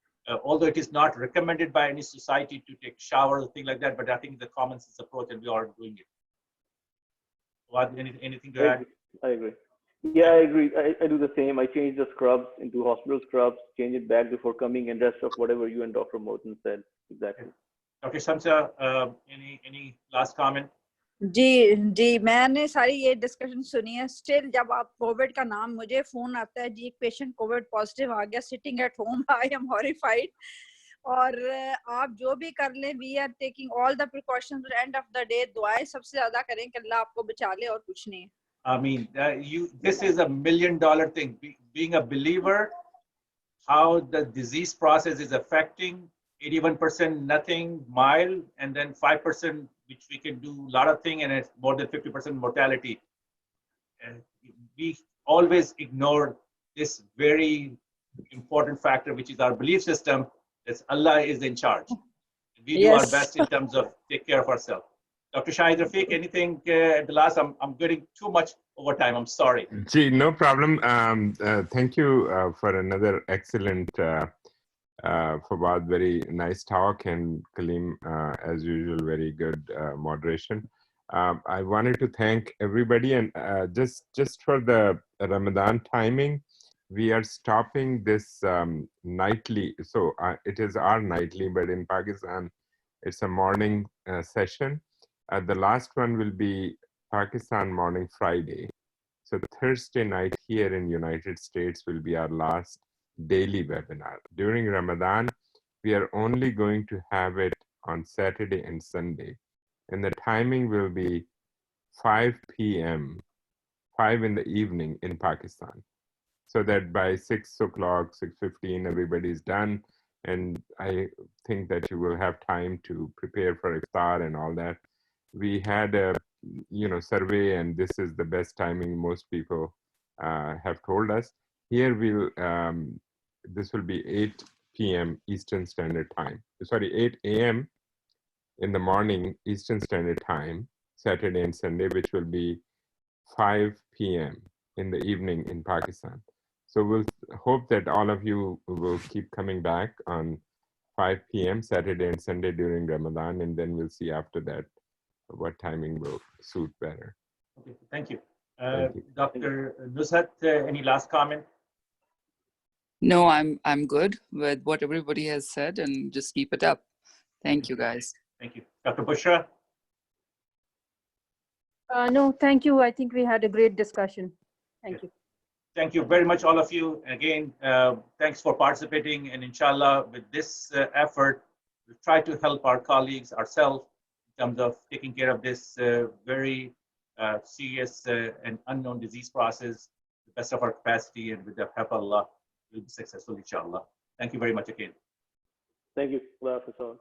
although it is not recommended by any society to take showers or things like that, but I think the common sense approach, and we are doing it. What, anything to add? I agree. Yeah, I agree. I do the same. I change the scrubs into hospital scrubs, change it back before coming, and rest of whatever you and Dr. Moten said. Exactly. Dr. Shamsa, any last comment? जी मैंने सारी ये discussion सुनी है. Still जब आप Covid का नाम, मुझे फोन आता है जी एक पेशेंट कोविड पॉजिटिव आ गया, sitting at home, I am horrified. और आप जो भी कर लें, we are taking all the precautions. End of the day दुआएं सबसे ज्यादा करें कि अल्लाह आपको बचा ले, और कुछ नहीं. I mean, this is $1 million thing. Being a believer, how the disease process is affecting 81% nothing, mild, and then 5%, which we can do a lot of things, and it's more than 50% mortality. And we always ignore this very important factor, which is our belief system, that Allah is in charge. We do our best in terms of take care of ourselves. Dr. Shahid, Rafiq, anything at the last? I'm getting too much over time. I'm sorry. Gee, no problem. Thank you for another excellent, Fawad, very nice talk, and Kaleem, as usual, very good moderation. I wanted to thank everybody, and just for the Ramadan timing, we are stopping this nightly. So it is our nightly, but in Pakistan, it's a morning session. The last one will be Pakistan morning Friday. So Thursday night here in United States will be our last daily webinar. During Ramadan, we are only going to have it on Saturday and Sunday. And the timing will be 5 p.m., 5 in the evening in Pakistan. So that by 6 o'clock, 6:15, everybody's done. And I think that you will have time to prepare for iftar and all that. We had a survey, and this is the best timing most people have told us. Here this will be 8 p.m. Eastern Standard Time. Sorry, 8 a.m. in the morning Eastern Standard Time, Saturday and Sunday, which will be 5 p.m. in the evening in Pakistan. So we'll hope that all of you will keep coming back on 5 p.m. Saturday and Sunday during Ramadan, and then we'll see after that what timing will suit better. Okay, thank you. Thank you. Dr. Nushat, any last comment? No, I'm good with what everybody has said, and just keep it up. Thank you, guys. Thank you. Dr. Bushra? No, thank you. I think we had a great discussion. Thank you. Thank you very much, all of you. Again, thanks for participating. And inshallah, with this effort, we try to help our colleagues, ourselves, in terms of taking care of this very serious and unknown disease process, the best of our capacity, and with the help of Allah, we'll be successful, inshallah. Thank you very much again. Thank you. Allah Hafiz.